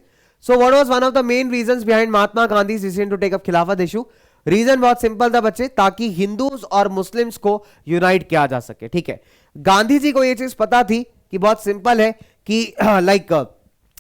So what was one of the main reasons behind Mahatma Gandhi decision to take up Khilafat issue. Reason बहुत सिंपल था बच्चे, ताकि हिंदूज और मुस्लिम्स को यूनाइट किया जा सके, ठीक है। गांधी जी को यह चीज पता थी कि बहुत सिंपल है कि लाइक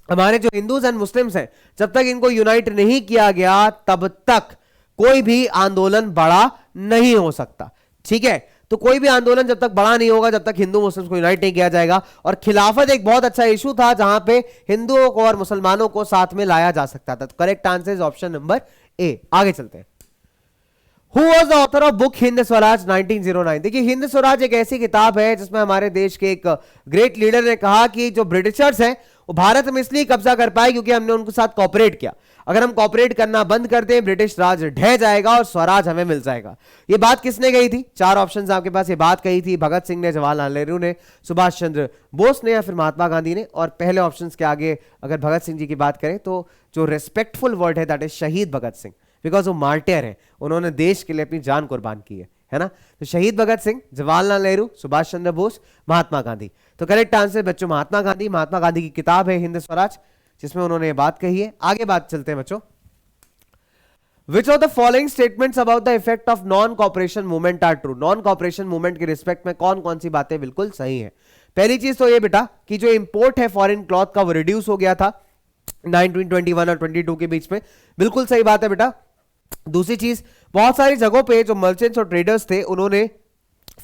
हमारे जो हिंदूज एंड मुस्लिम्स हैं, जब तक इनको यूनाइट नहीं किया गया तब तक कोई भी आंदोलन बड़ा नहीं हो सकता, ठीक है। तो कोई भी आंदोलन जब तक बड़ा नहीं होगा, जब तक हिंदू मुस्लिम्स को यूनाइट नहीं किया जाएगा। और खिलाफत एक बहुत अच्छा इशू था जहां पे हिंदुओं को और मुसलमानों को साथ में लाया जा सकता था। तो correct answer is option number ए। आगे चलते हैं। Who was the author of book Hind Swaraj 1909। देखिए हिंद स्वराज एक ऐसी किताब है जिसमें हमारे देश के एक ग्रेट लीडर ने कहा कि जो ब्रिटिशर्स हैं वो भारत में इसलिए कब्जा कर पाए क्योंकि हमने उनके साथ कॉपरेट किया। अगर हम कॉपरेट करना बंद कर दें, ब्रिटिश राज ढह जाएगा और स्वराज हमें मिल जाएगा। ये बात किसने कही थी? 4 ऑप्शंस आपके पास। ये बात कही थी भगत सिंह ने, जवाहरलाल नेहरू ने, सुभाष चंद्र बोस ने, या फिर महात्मा गांधी ने। और पहले ऑप्शंस के आगे अगर भगत सिंह जी की बात करें तो जो रेस्पेक्टफुल वर्ड है दैट इज शहीद भगत सिंह, बिकॉज वो मार्टियर है, उन्होंने देश के लिए अपनी जान कुर्बान की है ना। तो शहीद भगत सिंह, जवाहरलाल नेहरू, सुभाष चंद्र बोस, महात्मा गांधी। तो करेक्ट आंसर बच्चों महात्मा गांधी। महात्मा गांधी की किताब है हिंद स्वराज जिसमें उन्होंने ये बात कही है। आगे बात चलते हैं बच्चों। Which of the following statements about the effect of non-cooperation movement are true? non-cooperation movement के रिस्पेक्ट में कौन कौन सी बातें बिल्कुल सही है? पहली चीज तो ये बेटा कि जो इंपोर्ट है फॉरेन क्लॉथ का वो रिड्यूस हो गया था 1921 और 22 के बीच में, बिल्कुल सही बात है बेटा। दूसरी चीज, बहुत सारी जगहों पे जो मर्चेंट्स और ट्रेडर्स थे उन्होंने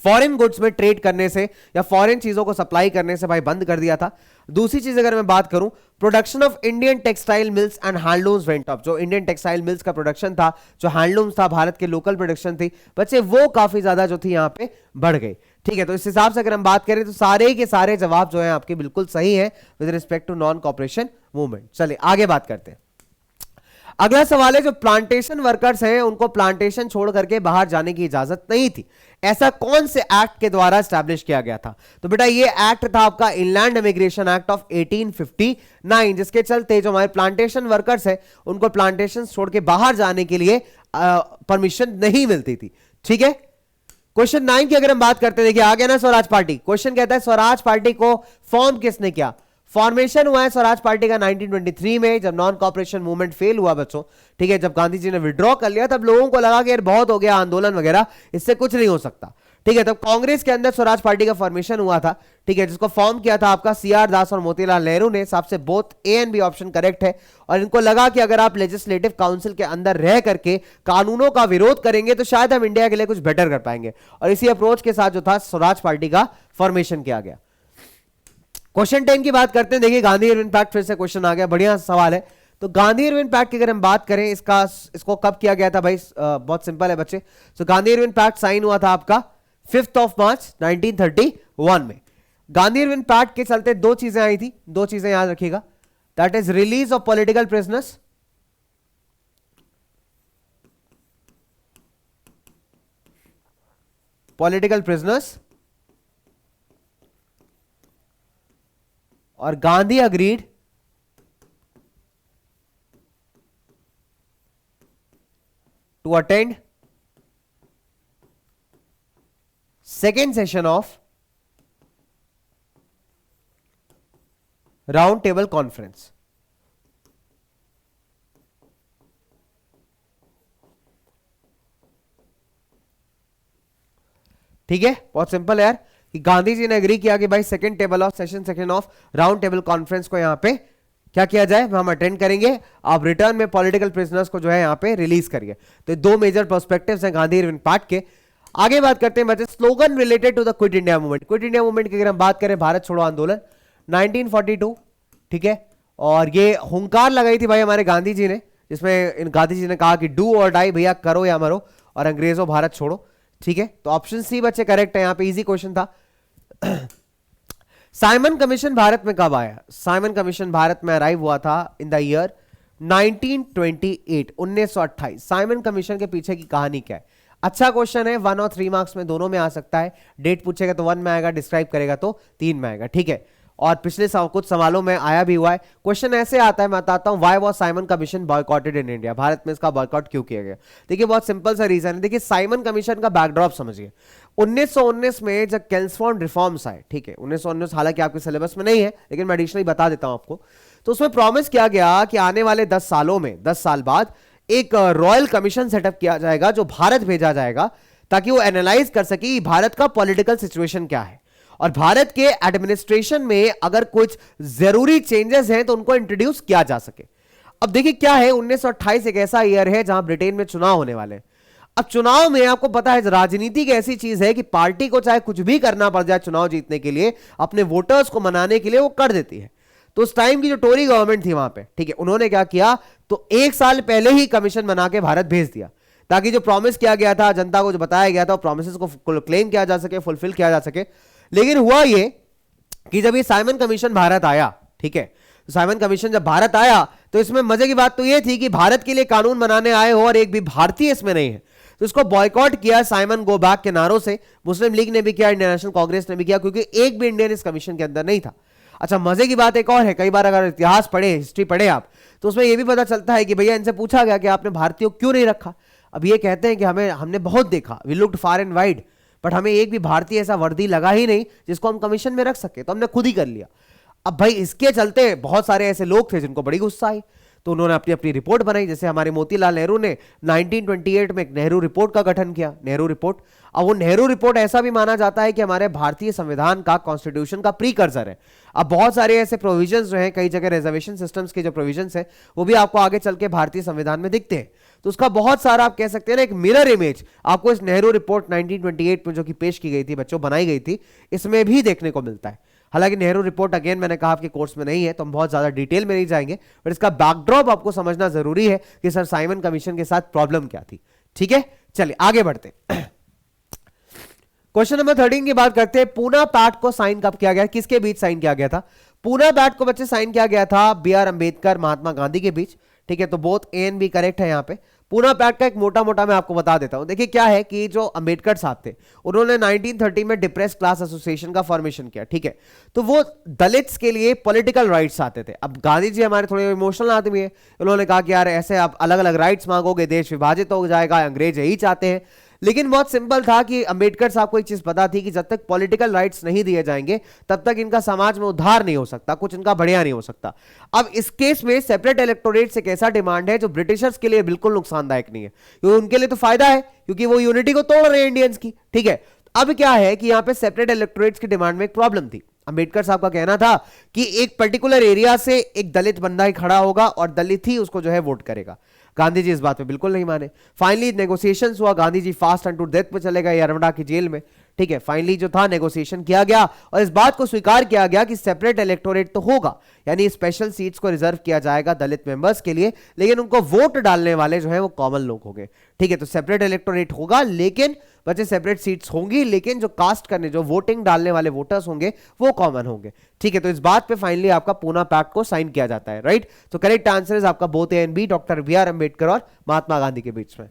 फॉरेन गुड्स में ट्रेड करने से या फॉरेन चीजों को सप्लाई करने से भाई बंद कर दिया था। दूसरी चीज अगर मैं बात करूं, production of Indian textile mills and handlooms went up. जो इंडियन टेक्सटाइल मिल्स का प्रोडक्शन था, जो हैंडलूम्स था, भारत के लोकल प्रोडक्शन थी बच्चे, वो काफी ज्यादा जो थी यहां पे बढ़ गई, ठीक है। तो इस हिसाब से अगर हम बात करें तो सारे के सारे जवाब जो है आपके बिल्कुल सही है with respect to non cooperation movement. चलिए आगे बात करते हैं। अगला सवाल है, जो प्लांटेशन वर्कर्स हैं उनको प्लांटेशन छोड़ करके बाहर जाने की इजाजत नहीं थी, ऐसा कौन से एक्ट के द्वारा स्टैब्लिश किया गया था? तो बेटा ये एक्ट था आपका इनलैंड इमिग्रेशन एक्ट ऑफ 1859, जिसके चलते जो हमारे प्लांटेशन वर्कर्स हैं उनको प्लांटेशन छोड़ के बाहर जाने के लिए परमिशन नहीं मिलती थी, ठीक है। क्वेश्चन 9 की अगर हम बात करते हैं, देखिए आ गया ना स्वराज पार्टी। क्वेश्चन कहता है स्वराज पार्टी को फॉर्म किसने किया? फॉर्मेशन हुआ है स्वराज पार्टी का 1923 में, जब नॉन कॉपरेशन मूवमेंट फेल हुआ बच्चों, ठीक है। जब गांधी जी ने विड्रॉ कर लिया तब लोगों को लगा कि यार बहुत हो गया आंदोलन वगैरह, इससे कुछ नहीं हो सकता, ठीक है। तब कांग्रेस के अंदर स्वराज पार्टी का फॉर्मेशन हुआ था, ठीक है, जिसको फॉर्म किया था आपका CR दास और मोतीलाल नेहरू ने। हिसाब से both A and B option correct है। और इनको लगा कि अगर आप लेजिस्लेटिव काउंसिल के अंदर रह करके कानूनों का विरोध करेंगे तो शायद हम इंडिया के लिए कुछ बेटर कर पाएंगे, और इसी अप्रोच के साथ जो था स्वराज पार्टी का फॉर्मेशन किया गया। क्वेश्चन 10 की बात करते हैं। देखिए गांधी इरविन पैक्ट फिर से क्वेश्चन आ गया, बढ़िया सवाल है। तो गांधी इरविन पैक्ट की अगर हम बात करें, इसको कब किया गया था भाई? बहुत सिंपल है बच्चे। तो गांधी इरविन पैक्ट साइन हुआ था आपका 5 मार्च 1931 में। गांधी इरविन पैक्ट के चलते 2 चीजें आई थी, 2 चीजें याद रखिएगा, that is release of political prisoners, और Gandhi agreed to attend second session of round table conference. ठीक है, बहुत सिंपल है यार कि गांधी जी ने एग्री किया कि भाई second table of session, second of round table conference को यहाँ पे क्या किया जाए, हम अटेंड करेंगे, आप रिटर्न में पॉलिटिकल प्रिजनर्स को जो है यहाँ पे रिलीज करिए। तो दो मेजर पर्सपेक्टिव्स हैं गांधी इरविन पार्ट के। आगे बात करते हैं बच्चे slogan related to the quit India movement. Quit India movement की अगर हम बात करें, भारत छोड़ो आंदोलन 1942, ठीक है, और ये हुंकार लगाई थी भाई हमारे गांधी जी ने, जिसमें इन गांधी जी ने कहा कि डू और डाई, भैया करो या मरो, और अंग्रेजों भारत छोड़ो। ठीक है, तो ऑप्शन सी बच्चे करेक्ट है, यहाँ पे इजी क्वेश्चन था। साइमन कमीशन भारत में कब आया? साइमन कमीशन भारत में अराइव हुआ था in the year 1928, 1928। Simon commission के पीछे की कहानी क्या है? अच्छा क्वेश्चन है, 1 और 3 मार्क्स में दोनों में आ सकता है। डेट पूछेगा तो 1 में आएगा, डिस्क्राइब करेगा तो 3 में आएगा। ठीक है, और पिछले कुछ सवालों में आया भी हुआ है। क्वेश्चन ऐसे आता है, मैं बताता हूं, why was Simon commission boycotted in India? Bharat में इसका बॉयकॉट क्यों किया गया? देखिए बहुत सिंपल सा रीजन है। देखिए साइमन कमीशन का बैकड्रॉप समझिए। 1919 में जब केल्सफोर्ड रिफॉर्म्स आए, ठीक है, 1919 हालांकि आपके सिलेबस में नहीं है, लेकिन मैं एडिशनली बता देता हूं आपको। तो उसमें प्रॉमिस किया गया कि आने वाले 10 सालों में, 10 साल बाद एक रॉयल कमीशन सेटअप किया जाएगा जो भारत भेजा जाएगा, ताकि वो एनालाइज कर सके भारत का पॉलिटिकल सिचुएशन क्या है और भारत के एडमिनिस्ट्रेशन में अगर कुछ जरूरी चेंजेस हैं तो उनको इंट्रोड्यूस किया जा सके। अब देखिए क्या है, 1928 एक ऐसा ईयर है जहां ब्रिटेन में चुनाव होने वाले हैं। अब चुनाव में आपको पता है राजनीति एक ऐसी चीज है कि पार्टी को चाहे कुछ भी करना पड़ जाए चुनाव जीतने के लिए, अपने वोटर्स को मनाने के लिए वो कर देती है। तो उस टाइम की जो टोरी गवर्नमेंट थी वहां पे, ठीक है, उन्होंने क्या किया, तो 1 साल पहले ही कमीशन बना के भारत भेज दिया, ताकि जो प्रॉमिस किया गया था, जनता को जो बताया गया था, प्रोमिस को क्लेम किया जा सके, फुलफिल किया जा सके। लेकिन हुआ ये कि जब ये साइमन कमीशन भारत आया, ठीक है, तो साइमन कमीशन जब भारत आया तो इसमें मजे की बात तो ये थी कि भारत के लिए कानून बनाने आए हो और एक भी भारतीय इसमें नहीं है, तो इसको बॉयकॉट किया साइमन गो बैक के नारों से। मुस्लिम लीग ने भी किया, इंडियन नेशनल कांग्रेस ने भी किया, क्योंकि एक भी इंडियन इस कमीशन के अंदर नहीं था। अच्छा मजे की बात एक और है, कई बार अगर इतिहास पढ़े, हिस्ट्री पढ़े आप, तो उसमें यह भी पता चलता है कि भैया इनसे पूछा गया कि आपने भारतीयों को क्यों नहीं रखा। अब ये कहते हैं कि हमने बहुत देखा, we looked far and wide, but हमें एक भी भारतीय ऐसा वर्दी लगा ही नहीं जिसको हम कमीशन में रख सके, तो हमने खुद ही कर लिया। अब भाई इसके चलते बहुत सारे ऐसे लोग थे जिनको बड़ी गुस्सा आई, तो उन्होंने अपनी अपनी रिपोर्ट बनाई। जैसे हमारे मोतीलाल नेहरू ने 1928 में एक नेहरू रिपोर्ट का गठन किया, नेहरू रिपोर्ट। अब वो नेहरू रिपोर्ट ऐसा भी माना जाता है कि हमारे भारतीय संविधान का, कॉन्स्टिट्यूशन का प्रीकर्सर है। अब बहुत सारे ऐसे प्रोविजंस जो हैं, कई जगह रिजर्वेशन सिस्टम्स के जो प्रोविजंस हैं, वो भी आपको आगे चल के भारतीय संविधान में दिखते हैं। तो उसका बहुत सारा आप कह सकते हैं ना, एक मिरर इमेज आपको इस नेहरू रिपोर्ट 1928 में जो कि पेश की गई थी, बच्चों बनाई गई थी, इसमें भी देखने को मिलता है। हालांकि नेहरू रिपोर्ट अगेन मैंने कहा आपके कोर्स में नहीं है, तो हम बहुत ज्यादा डिटेल में नहीं जाएंगे, बट इसका बैकड्रॉप आपको समझना जरूरी है कि सर साइमन कमीशन के साथ प्रॉब्लम क्या थी। ठीक है, चलिए आगे बढ़ते हैं। क्वेश्चन नंबर 13 की बात करते हैं। पूना पैक्ट को साइन कब किया गया, किसके बीच साइन किया गया था? पूना पैक्ट को बच्चे साइन किया गया था बी.आर. अंबेडकर, महात्मा गांधी के बीच। ठीक है, तो both A and B correct है यहाँ पे। पूना पैक्ट का एक मोटा मोटा मैं आपको बता देता हूं। देखिए क्या है कि जो अंबेडकर साहब थे, उन्होंने 1930 में डिप्रेस क्लास एसोसिएशन का फॉर्मेशन किया। ठीक है, तो वो दलित्स के लिए पॉलिटिकल राइट्स आते थे। अब गांधी जी हमारे थोड़े इमोशनल आदमी है, उन्होंने कहा कि यार ऐसे आप अलग अलग राइट्स मांगोगे, देश विभाजित हो जाएगा, अंग्रेज यही चाहते हैं। लेकिन बहुत सिंपल था कि अंबेडकर साहब को एक चीज पता थी कि जब तक पॉलिटिकल राइट्स नहीं दिए जाएंगे तब तक इनका समाज में उद्धार नहीं हो सकता, कुछ इनका बढ़िया नहीं हो सकता। अब इस केस में सेपरेट इलेक्टोरेट एक ऐसा डिमांड है जो ब्रिटिशर्स के लिए बिल्कुल नुकसानदायक नहीं है, क्योंकि उनके लिए तो फायदा है, क्योंकि वो यूनिटी को तोड़ रहे हैं इंडियंस की। ठीक है, अब क्या है कि यहां पे सेपरेट इलेक्टोरेट्स की डिमांड में एक प्रॉब्लम थी। अंबेडकर साहब का कहना था कि एक पर्टिकुलर एरिया से एक दलित बंदा ही खड़ा होगा और दलित ही उसको जो है वोट करेगा। गांधी जी इस बात पे बिल्कुल नहीं माने। फाइनली नेगोशिएशंस हुआ, Gandhi ji fast and to death पे चले गए यरवड़ा की जेल में। ठीक है, फाइनली जो था नेगोशिएशन किया गया और इस बात को स्वीकार किया गया कि सेपरेट इलेक्टोरेट तो होगा, यानी स्पेशल सीट्स को रिजर्व किया जाएगा दलित मेंबर्स के लिए, लेकिन उनको वोट डालने वाले जो है वो कॉमन लोग होंगे। ठीक है, तो सेपरेट इलेक्टोरेट होगा, लेकिन बच्चे सेपरेट सीट्स होंगी, लेकिन जो कास्ट करने, जो वोटिंग डालने वाले वोटर्स होंगे वो कॉमन होंगे। ठीक है, तो इस बात पे फाइनली आपका पूना पैक्ट को साइन किया जाता है। राइट, तो करेक्ट आंसर इज आपका both A and B, doctor B R. Ambedkar और महात्मा गांधी के बीच में।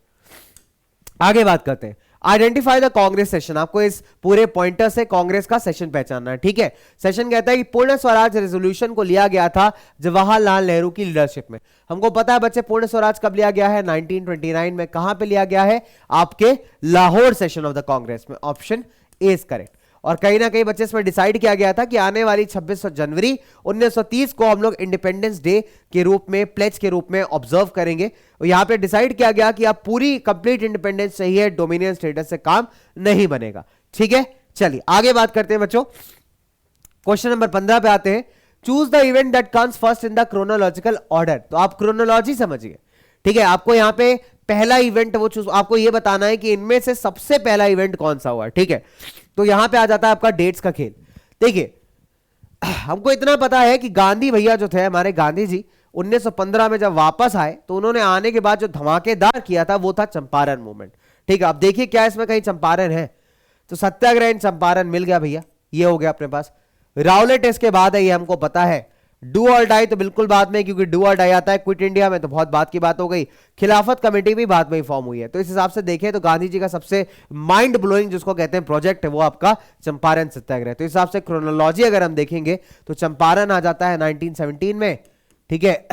आगे बात करते हैं, आइडेंटिफाई द कांग्रेस सेशन। आपको इस पूरे पॉइंटर से कांग्रेस का सेशन पहचानना है। ठीक है, सेशन कहता है कि पूर्ण स्वराज रेजोल्यूशन को लिया गया था जवाहरलाल नेहरू की लीडरशिप में। हमको पता है बच्चे पूर्ण स्वराज कब लिया गया है, 1929 में। कहां पे लिया गया है? आपके Lahore session of the Congress में। Option A is correct. और कहीं ना कहीं बच्चे इसमें डिसाइड किया गया था कि आने वाली 26 जनवरी 1930 को हम लोग इंडिपेंडेंस डे के रूप में, प्लेज के रूप में ऑब्जर्व करेंगे। और यहां पे डिसाइड किया गया कि अब पूरी कंप्लीट इंडिपेंडेंस चाहिए, डोमिनियन स्टेटस से काम नहीं बनेगा। ठीक है, चलिए आगे बात करते हैं बच्चों। क्वेश्चन नंबर 15 पे आते हैं। Choose the event that comes first in the chronological order. तो आप क्रोनोलॉजी समझिए, ठीक है। आपको यहां पे पहला इवेंट वो चूज, आपको ये बताना है कि इनमें से सबसे पहला इवेंट कौन सा हुआ, ठीक है। तो यहां पे आ जाता है आपका डेट्स का खेल। देखिए, हमको इतना पता है कि गांधी भैया जो थे, हमारे गांधी जी 1915 में जब वापस आए तो उन्होंने आने के बाद जो धमाकेदार किया था वो था चंपारण मूवमेंट। ठीक है, अब देखिए क्या इसमें कहीं चंपारण है, तो सत्याग्रह इन चंपारण मिल गया भैया, ये हो गया अपने पास। रावलेट इसके बाद है, ये हमको पता है। डू और डाई तो बिल्कुल बाद में, क्योंकि डू और डाई आता है क्विट इंडिया में, तो बहुत बात की बात हो गई। खिलाफत कमेटी भी बाद में ही फॉर्म हुई है। तो इस हिसाब से देखें तो गांधी जी का सबसे माइंड ब्लोइंग जिसको कहते हैं प्रोजेक्ट है वो आपका चंपारण सत्याग्रह। तो इस हिसाब से क्रोनोलॉजी अगर हम देखेंगे तो चंपारण आ जाता है 1917 में, ठीक है।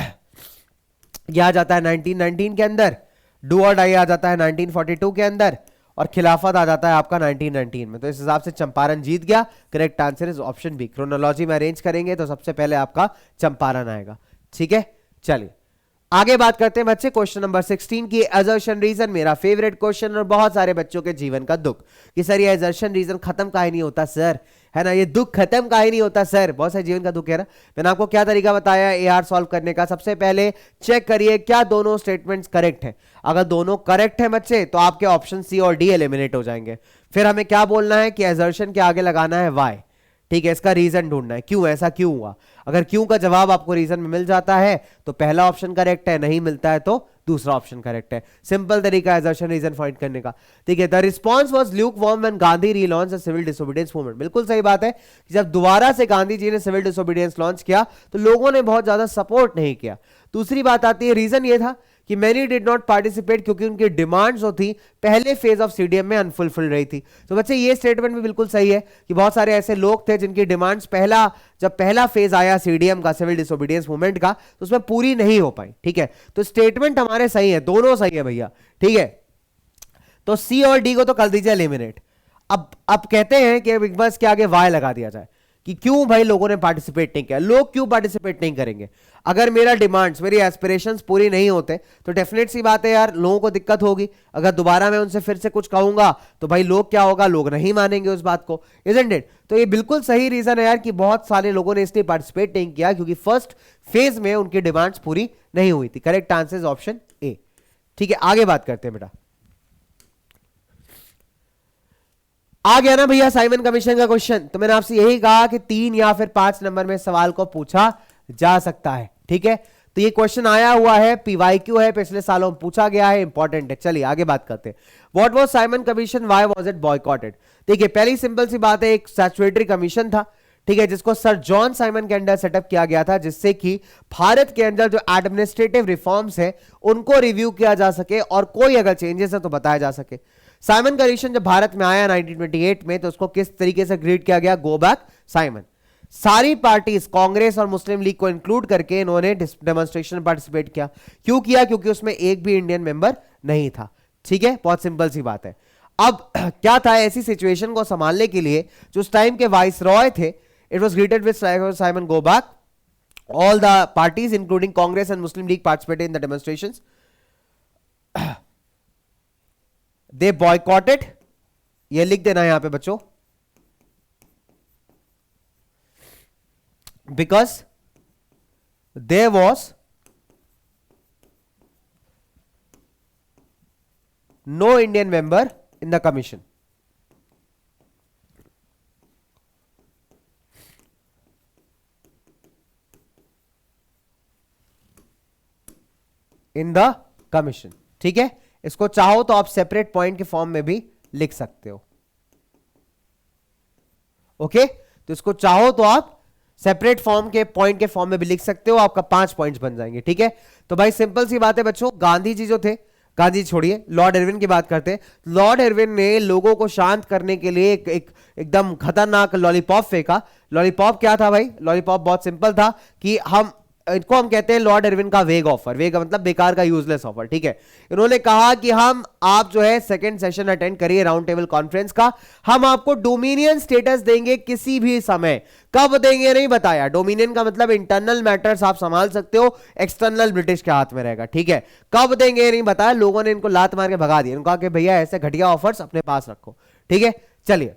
यह आ जाता है 1919 के अंदर, डू और डाई आ जाता है 1942 के अंदर, और खिलाफत आ जाता है आपका 1919 में। तो इस हिसाब से चंपारण जीत गया। Correct answer is option B. Chronology में अरेंज करेंगे तो सबसे पहले आपका चंपारण आएगा। ठीक है, चलिए आगे बात करते हैं बच्चे क्वेश्चन नंबर 16 की। असर्शन रीजन, मेरा फेवरेट क्वेश्चन और बहुत सारे बच्चों के जीवन का दुख कि सर ये असर्शन रीजन खत्म काहे नहीं होता सर, है ना, ये दुख खत्म काहे नहीं होता सर, बहुत सारे जीवन का दुख है ना। मैंने आपको क्या तरीका बताया एआर सॉल्व करने का। सबसे पहले चेक करिए क्या दोनों स्टेटमेंट्स करेक्ट है। अगर दोनों करेक्ट है बच्चे तो आपके ऑप्शन सी और डी एलिमिनेट हो जाएंगे। फिर हमें क्या बोलना है कि असर्शन के आगे लगाना है वाई, ठीक है। इसका रीजन ढूंढना है, क्यों ऐसा क्यों हुआ। अगर क्यों का जवाब आपको रीजन में मिल जाता है तो पहला ऑप्शन करेक्ट है, नहीं मिलता है तो दूसरा ऑप्शन करेक्ट है। सिंपल तरीका है असर्शन रीजन फाइंड करने का, ठीक है। The response was lukewarm when Gandhi relaunch the civil disobedience movement. बिल्कुल सही बात है कि जब दोबारा से गांधी जी ने सिविल डिसोबीडियंस लॉन्च किया तो लोगों ने बहुत ज्यादा सपोर्ट नहीं किया। दूसरी बात आती है, रीजन ये था कि मैनी डिड नॉट पार्टिसिपेट, क्योंकि उनकी डिमांड्स जो थी पहले फेज ऑफ सीडीएम में अनफुलफिल्ड रही थी। तो बच्चे ये स्टेटमेंट भी बिल्कुल सही है कि बहुत सारे ऐसे लोग थे जिनकी डिमांड्स जब पहला फेज आया सीडीएम का, सिविल डिसोबीडियंस मूवमेंट का, तो उसमें पूरी नहीं हो पाई। ठीक है, तो स्टेटमेंट हमारे सही है, दोनों सही है भैया, ठीक है। तो सी और डी को तो कर दीजिए एलिमिनेट। अब कहते हैं कि बिग बॉस के आगे वाई लगा दिया जाए कि क्यों भाई लोगों ने पार्टिसिपेट नहीं किया। लोग क्यों पार्टिसिपेट नहीं करेंगे? अगर मेरा डिमांड्स, मेरी एस्पिरेशंस पूरी नहीं होते तो डेफिनेट सी बात है यार, लोगों को दिक्कत होगी। अगर दोबारा मैं उनसे फिर से कुछ कहूंगा तो भाई लोग क्या होगा, लोग नहीं मानेंगे उस बात को, इजंट इट। तो ये बिल्कुल सही रीजन है यार कि बहुत सारे लोगों ने इसलिए पार्टिसिपेट नहीं किया क्योंकि फर्स्ट फेज में उनकी डिमांड्स पूरी नहीं हुई थी। Correct answer is option A. ठीक है, आगे बात करते हैं बेटा। आ गया ना भैया साइमन कमीशन का क्वेश्चन। तो मैंने आपसे यही कहा कि 3 या फिर 5 नंबर में सवाल को पूछा जा सकता है। ठीक है, तो ये क्वेश्चन आया हुआ है, पीवाईक्यू है, पिछले सालों में पूछा गया है, इंपॉर्टेंट है। चलिए आगे बात करते हैं। What was Simon commission, why was it boycotted. देखिए पहली सिंपल सी बात है, एक स्टैट्यूटरी कमीशन था, ठीक है, जिसको सर जॉन साइमन के अंडर सेटअप किया गया था, जिससे कि भारत के अंदर जो एडमिनिस्ट्रेटिव रिफॉर्म्स है उनको रिव्यू किया जा सके और कोई अगर चेंजेस है तो बताया जा सके। साइमन कमीशन जब भारत में आया 1928 में तो उसको किस तरीके से ग्रीट किया गया, गो बैक साइमन। सारी पार्टीज, कांग्रेस और मुस्लिम लीग को इंक्लूड करके इन्होंने डेमोन्स्ट्रेशन में पार्टिसिपेट किया। क्यों किया? क्योंकि उसमें एक भी इंडियन मेंबर नहीं था। ठीक है, बहुत सिंपल सी बात है। अब क्या था, ऐसी सिचुएशन को संभालने के लिए जो उस टाइम के वाइस रॉय थे, it was greeted with Simon go back. All the parties including Congress and Muslim League participated in the demonstrations. They boycotted, ये लिख देना यहां पे बच्चों, because there was no Indian member in the commission. In the commission, ठीक है। इसको चाहो तो आप सेपरेट पॉइंट के फॉर्म में भी लिख सकते हो। ओके, तो इसको चाहो तो आप सेपरेट फॉर्म के पॉइंट के फॉर्म में भी लिख सकते हो, आपका 5 पॉइंट्स बन जाएंगे। ठीक है, तो भाई सिंपल सी बात है बच्चों, गांधी जी जो थे, गांधी छोड़िए, लॉर्ड इरविन की बात करते हैं। लॉर्ड इरविन ने लोगों को शांत करने के लिए एकदम खतरनाक लॉलीपॉप फेंका। लॉलीपॉप क्या था भाई? लॉलीपॉप बहुत सिंपल था कि हम इनको हम कहते हैं लॉर्ड इरविन का वेग ऑफर, वेग मतलब बेकार का, यूजलेस ऑफर, ठीक है। इन्होंने कहा कि हम आप जो है सेकंड सेशन अटेंड करिए राउंड टेबल कॉन्फ्रेंस का, हम आपको डोमिनियन स्टेटस देंगे किसी भी समय। कब देंगे नहीं बताया। डोमिनियन का मतलब इंटरनल मैटर्स आप संभाल सकते हो, एक्सटर्नल ब्रिटिश के हाथ में रहेगा, ठीक है। कब देंगे नहीं बताया। लोगों ने इनको लात मार के भगा दिया, उन्होंने कहा कि भैया ऐसे घटिया ऑफर्स अपने पास रखो, ठीक है। चलिए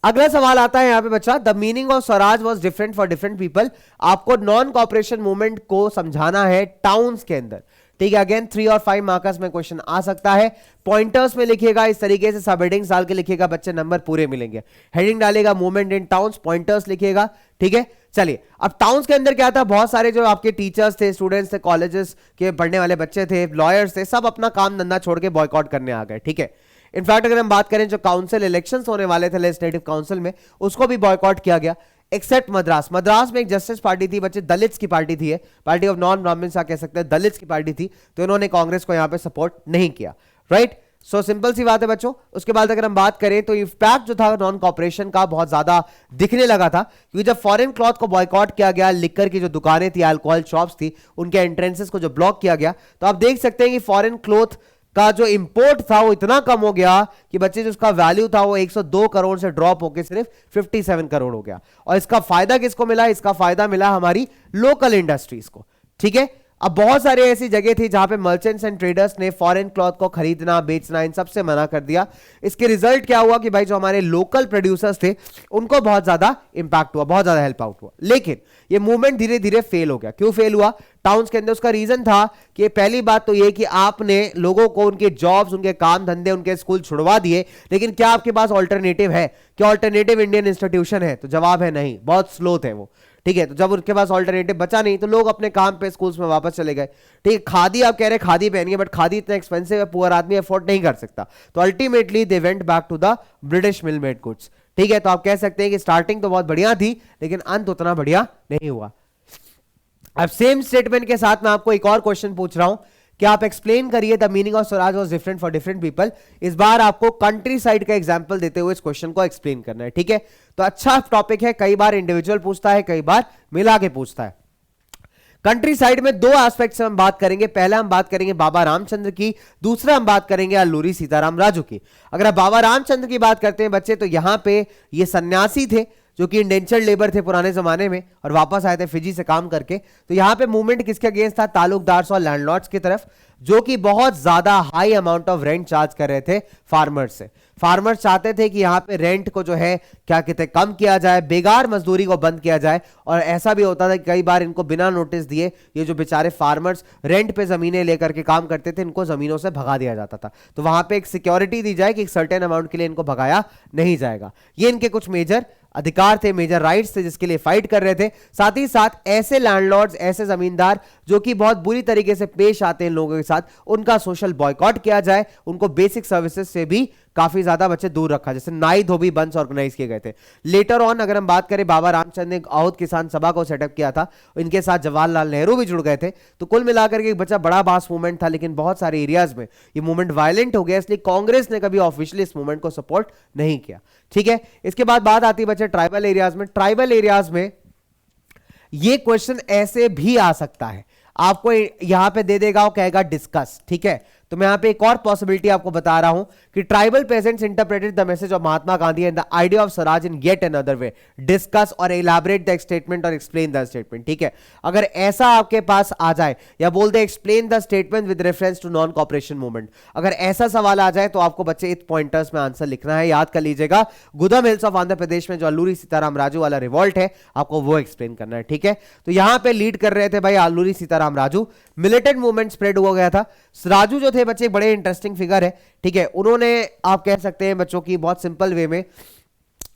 अगला सवाल आता है यहां पे बच्चा, the meaning of Swaraj was different for different people. आपको नॉन कॉपरेशन मूवमेंट को समझाना है टाउन्स के अंदर, ठीक है। अगेन 3 और 5 मार्कर्स में क्वेश्चन आ सकता है। पॉइंटर्स में लिखिएगा इस तरीके से, सब हेडिंग डाल के लिखिएगा, बच्चे नंबर पूरे मिलेंगे। हेडिंग डालेगा मूवमेंट इन टाउन्स, पॉइंटर्स लिखिएगा, ठीक है। चलिए अब टाउन्स के अंदर क्या था, बहुत सारे जो आपके टीचर्स थे, स्टूडेंट्स थे, कॉलेजेस के पढ़ने वाले बच्चे थे, लॉयर्स थे, सब अपना काम धंधा छोड़ के बॉयकॉट करने आ गए, ठीक है। इनफैक्ट अगर हम बात करें जो काउंसिल इलेक्शंस होने वाले थे लेजिस्लेटिव काउंसिल में, उसको भी बॉयकॉट किया गया, एक्सेप्ट मद्रास। मद्रास में एक जस्टिस पार्टी थी बच्चे, दलित्स की पार्टी थी, पार्टी ऑफ नॉन ब्राह्मण्स कह सकते हैं, दलित्स की पार्टी थी, तो इन्होंने कांग्रेस को यहां पे सपोर्ट नहीं किया, राइट। सो सिंपल सी बात है बच्चों। उसके बाद अगर हम बात करें तो इंपैक्ट जो था नॉन कॉपरेशन का बहुत ज्यादा दिखने लगा था, क्योंकि जब फॉरेन क्लॉथ को बॉयकॉट किया गया, लिकर की जो दुकानें थी, अल्कोहल शॉप्स थी, उनके एंट्रेंसेस को जो ब्लॉक किया गया, तो आप देख सकते हैं कि फॉरेन क्लॉथ का जो इंपोर्ट था वो इतना कम हो गया कि बच्चे जो उसका वैल्यू था वो 102 करोड़ से ड्रॉप होकर सिर्फ 57 करोड़ हो गया। और इसका फायदा किसको मिला, इसका फायदा मिला हमारी लोकल इंडस्ट्रीज को, ठीक है। अब बहुत सारे ऐसी जगह थी जहां पे मर्चेंट्स एंड ट्रेडर्स ने फॉरेन क्लॉथ को खरीदना बेचना इन सब से मना कर दिया। इसके रिजल्ट क्या हुआ कि भाई जो हमारे लोकल प्रोड्यूसर्स थे उनको बहुत ज्यादा इंपैक्ट हुआ, बहुत ज्यादा हेल्प आउट हुआ। लेकिन ये मूवमेंट धीरे धीरे फेल हो गया। क्यों फेल हुआ टाउन्स के अंदर? उसका रीजन था कि पहली बात तो ये कि आपने लोगों को उनके जॉब्स, उनके काम धंधे, उनके स्कूल छुड़वा दिए, लेकिन क्या आपके पास ऑल्टरनेटिव है? क्या ऑल्टरनेटिव इंडियन इंस्टीट्यूशन है? तो जवाब है नहीं, बहुत स्लो थे वो, ठीक है। तो जब उनके पास ऑल्टरनेटिव बचा नहीं तो लोग अपने काम पे स्कूल्स में वापस चले गए, ठीक है। खादी आप कह रहे खादी पहनिए, बट खादी इतना एक्सपेंसिव है, पुअर आदमी अफोर्ड नहीं कर सकता, तो ultimately they went back to the British mill made goods, ठीक है। तो आप कह सकते हैं कि स्टार्टिंग तो बहुत बढ़िया थी लेकिन अंत उतना बढ़िया नहीं हुआ। अब सेम स्टेटमेंट के साथ मैं आपको एक और क्वेश्चन पूछ रहा हूं कि आप एक्सप्लेन करिए the meaning of Swaraj was different for different people. इस बार आपको कंट्री साइड का एग्जांपल देते हुए इस क्वेश्चन को एक्सप्लेन करना है, ठीक है। तो अच्छा टॉपिक है, कई बार इंडिविजुअल पूछता है, कई बार मिला के पूछता है। कंट्री साइड में दो एस्पेक्ट्स हम बात करेंगे। पहला हम बात करेंगे बाबा रामचंद्र की, दूसरा हम बात करेंगे अल्लूरी सीताराम राजू की। अगर आप बाबा रामचंद्र की बात करते हैं बच्चे, तो यहां पे ये सन्यासी थे जो कि इंडेंचर्ड लेबर थे पुराने जमाने में और वापस आए थे फिजी से काम करके। तो यहां पे मूवमेंट किसके अगेंस्ट था? ताल्लुकदार और लैंडलॉर्ड्स की तरफ, जो कि बहुत ज्यादा high amount of rent charge कर रहे थे फार्मर्स से। फार्मर्स चाहते थे कि यहां पे रेंट को जो है क्या कहते हैं कम किया जाए, बेकार मजदूरी को बंद किया जाए। और ऐसा भी होता था कि कई बार इनको बिना नोटिस दिए ये जो बेचारे फार्मर्स रेंट पे जमीनें लेकर के काम करते थे, इनको जमीनों से भगा दिया जाता था। तो वहां पे एक सिक्योरिटी दी जाए कि एक सर्टेन अमाउंट के लिए इनको भगाया नहीं जाएगा। ये इनके कुछ मेजर अधिकार थे, मेजर राइट्स थे जिसके लिए फाइट कर रहे थे। साथ ही साथ ऐसे लैंडलॉर्ड्स, ऐसे जमींदार जो कि बहुत बुरी तरीके से पेश आते हैं लोगों के साथ, उनका सोशल बॉयकॉट किया जाए, उनको बेसिक सर्विसेज से भी काफी ज्यादा बच्चे दूर रखा, जैसे नाई धोबी बंस ऑर्गेनाइज किए गए थे। लेटर ऑन अगर हम बात करें, बाबा रामचंद्र ने औध किसान सभा को सेटअप किया था, इनके साथ जवाहरलाल नेहरू भी जुड़ गए थे। तो कुल मिलाकर के एक बच्चा बड़ा बास मूवमेंट था, लेकिन बहुत सारे एरियाज में ये मूवमेंट वायलेंट हो गया, इसलिए कांग्रेस ने कभी ऑफिशियली इस मूवमेंट को सपोर्ट नहीं किया, ठीक है। इसके बाद बात आती है बच्चे ट्राइबल एरियाज में। ट्राइबल एरियाज में ये क्वेश्चन ऐसे भी आ सकता है, आपको यहां पे दे देगा और कहेगा डिस्कस, ठीक है। तो मैं यहां पे एक और पॉसिबिलिटी आपको बता रहा हूं कि tribal pageants interpreted the message of Mahatma Gandhi and the idea of Swaraj in yet another way, discuss और एलैबोरेट द स्टेटमेंट और एक्सप्लेन द स्टेटमेंट, ठीक है। अगर ऐसा आपके पास आ जाए या बोल दे explain the statement with reference to non cooperation movement, अगर ऐसा सवाल आ जाए तो आपको बच्चे 8 पॉइंटर्स में आंसर लिखना है। याद कर लीजिएगा, गुदम हिल्स ऑफ आंध्र प्रदेश में जो अल्लूरी सीताराम राजू वाला रिवॉल्ट है, आपको वो एक्सप्लेन करना है, ठीक है। तो यहां पे लीड कर रहे थे भाई Alluri Sitaram Raju. Militant movement spread हो गया था। राजू जो थे बच्चे बड़े इंटरेस्टिंग फिगर है, ठीक है। उन्होंने आप कह सकते हैं बच्चों की बहुत सिंपल वे में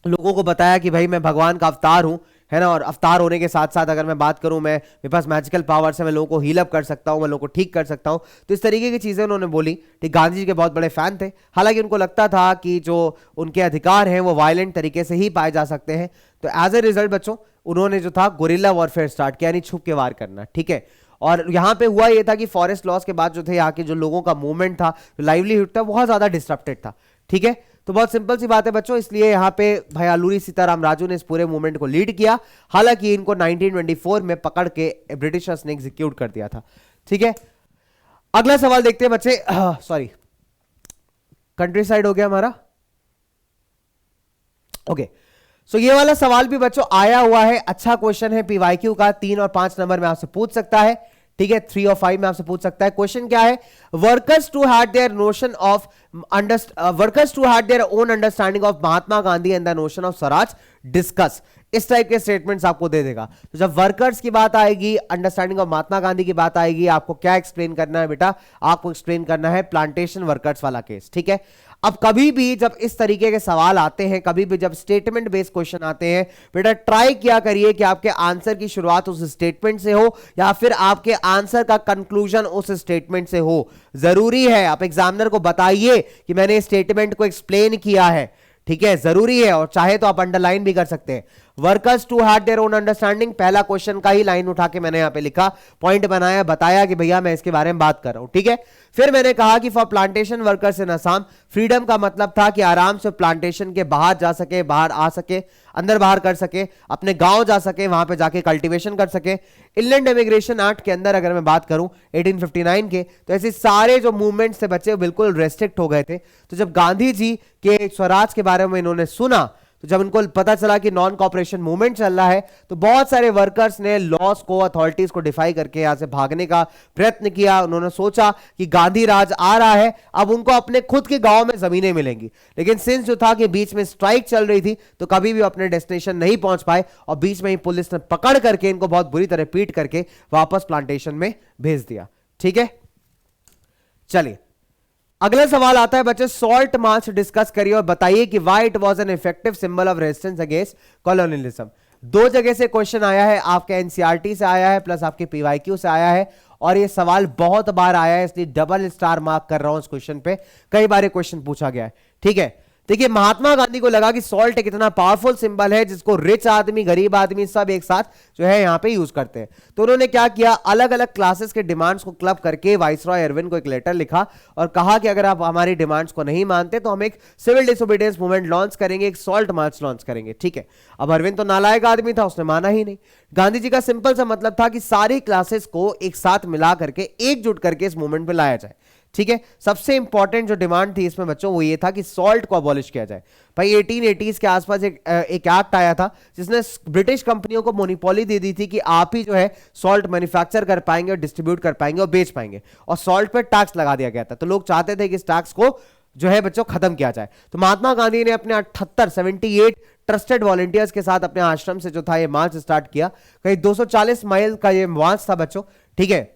लोगों को बताया कि भाई मैं भगवान का अवतार हूं, है ना। और अवतार होने के साथ साथ अगर मैं बात करूं, मैं मेरे पास मैजिकल पावर्स है, मैं लोगों को हील अप कर सकता हूं, मैं लोगों को ठीक कर सकता हूं। तो इस तरीके की चीजें उन्होंने बोली, ठीक। गांधी जी के बहुत बड़े फैन थे, हालांकि उनको लगता था कि जो उनके अधिकार हैं वो वायलेंट तरीके से ही पाए जा सकते हैं। तो एज ए रिजल्ट बच्चों उन्होंने जो था गुरिल्ला वॉरफेयर स्टार्ट किया, यानी छुप के वार करना, ठीक है। और यहां पे हुआ यह था कि फॉरेस्ट लॉस के बाद जो थे यहाँ के जो लोगों का मूवमेंट था, लाइवलीहुड था, बहुत ज्यादा डिस्टर्प्टेड था, ठीक है। तो बहुत सिंपल सी बात है बच्चों, इसलिए यहां पे भाई अल्लूरी सीताराम राजू ने इस पूरे मूवमेंट को लीड किया। हालांकि इनको 1924 में पकड़ के ब्रिटिशर्स ने एग्जीक्यूट कर दिया था। ठीक है, अगला सवाल देखते हैं बच्चे। सॉरी, कंट्री साइड हो गया हमारा। ओके, सो ये वाला सवाल भी बच्चों आया हुआ है, अच्छा क्वेश्चन है पीवाईक्यू का, 3 और 5 नंबर में आपसे पूछ सकता है। ठीक है, 3 और 5 में आपसे पूछ सकता है। क्वेश्चन क्या है, workers too had their notion of workers too had their own understanding of Mahatma Gandhi and the notion of swaraj discuss. इस टाइप के स्टेटमेंट्स आपको दे देगा। तो जब वर्कर्स की बात आएगी, अंडरस्टैंडिंग ऑफ महात्मा गांधी की बात आएगी, आपको क्या एक्सप्लेन करना है बेटा, आपको एक्सप्लेन करना है प्लांटेशन वर्कर्स वाला केस। ठीक है, अब कभी भी जब इस तरीके के सवाल आते हैं, कभी भी जब स्टेटमेंट बेस्ड क्वेश्चन आते हैं, बेटा ट्राई किया करिए कि आपके आंसर की शुरुआत उस स्टेटमेंट से हो या फिर आपके आंसर का कंक्लूजन उस स्टेटमेंट से हो। जरूरी है, आप एग्जामिनर को बताइए कि मैंने स्टेटमेंट को एक्सप्लेन किया है। ठीक है, जरूरी है, और चाहे तो आप अंडरलाइन भी कर सकते हैं। Workers too had their own understanding, पहला क्वेश्चन का ही लाइन उठा के मैंने यहां पे लिखा, पॉइंट बनाया, बताया कि भैया मैं इसके बारे में बात कर रहा हूं। ठीक है, फिर मैंने कहा कि for plantation workers in Assam, freedom का मतलब था कि आराम से प्लांटेशन के बाहर जा सके, बाहर आ सके, अंदर बाहर कर सके, अपने गांव जा सके, वहां पे जाके कल्टीवेशन कर सके। इनलैंड इमिग्रेशन एक्ट के अंदर अगर मैं बात करूं 1859 के, तो ऐसे सारे जो मूवमेंट्स थे बच्चे बिल्कुल रेस्ट्रिक्ट हो गए थे। तो जब गांधी जी के स्वराज के बारे में इन्होंने सुना, तो जब उनको पता चला कि नॉन कॉपरेशन मूवमेंट चल रहा है, तो बहुत सारे वर्कर्स ने लॉस को, अथॉरिटीज को डिफाई करके यहां से भागने का प्रयत्न किया। उन्होंने सोचा कि गांधी राज आ रहा है, अब उनको अपने खुद के गांव में जमीनें मिलेंगी। लेकिन सिंस जो था कि बीच में स्ट्राइक चल रही थी, तो कभी भी अपने डेस्टिनेशन नहीं पहुंच पाए, और बीच में ही पुलिस ने पकड़ करके इनको बहुत बुरी तरह पीट करके वापस प्लांटेशन में भेज दिया। ठीक है, चलिए अगला सवाल आता है बच्चे, सॉल्ट मार्च डिस्कस करिए और बताइए कि why it was an effective symbol of resistance against colonialism. दो जगह से क्वेश्चन आया है, आपके एनसीईआरटी से आया है प्लस आपके पीवाईक्यू से आया है, और ये सवाल बहुत बार आया है, इसलिए डबल स्टार मार्क कर रहा हूं इस क्वेश्चन पे, कई बार क्वेश्चन पूछा गया है। ठीक है, देखिए महात्मा गांधी को लगा कि सॉल्ट एक इतना पावरफुल सिंबल है जिसको रिच आदमी, गरीब आदमी सब एक साथ जो है यहां पे यूज करते हैं। तो उन्होंने क्या किया, अलग अलग क्लासेस के डिमांड्स को क्लब करके वाइसरॉय इरविन को एक लेटर लिखा और कहा कि अगर आप हमारी डिमांड्स को नहीं मानते तो हम एक सिविल डिसोबीडियंस मूवमेंट लॉन्च करेंगे, एक सॉल्ट मार्च लॉन्च करेंगे। ठीक है, अब अरविंद तो नालायक आदमी था, उसने माना ही नहीं। गांधी जी का सिंपल सा मतलब था कि सारी क्लासेस को एक साथ मिला करके, एकजुट करके इस मूवमेंट में लाया जाए। ठीक है, सबसे इंपॉर्टेंट जो डिमांड थी इसमें बच्चों वो ये था कि सॉल्ट को अबॉलिश किया जाए। भाई 1880s के आसपास एक एक्ट आया था जिसने ब्रिटिश कंपनियों को मोनोपोली दे दी थी कि आप ही जो है सॉल्ट मैन्युफैक्चर कर पाएंगे और डिस्ट्रीब्यूट कर पाएंगे और बेच पाएंगे, और सॉल्ट पर टैक्स लगा दिया गया था। तो लोग चाहते थे कि इस टैक्स को जो है बच्चों खत्म किया जाए। तो महात्मा गांधी ने अपने 78 ट्रस्टेड वॉलंटियर्स के साथ अपने आश्रम से जो था ये मार्च स्टार्ट किया। कहीं 240 माइल का ये मार्च था बच्चों। ठीक है,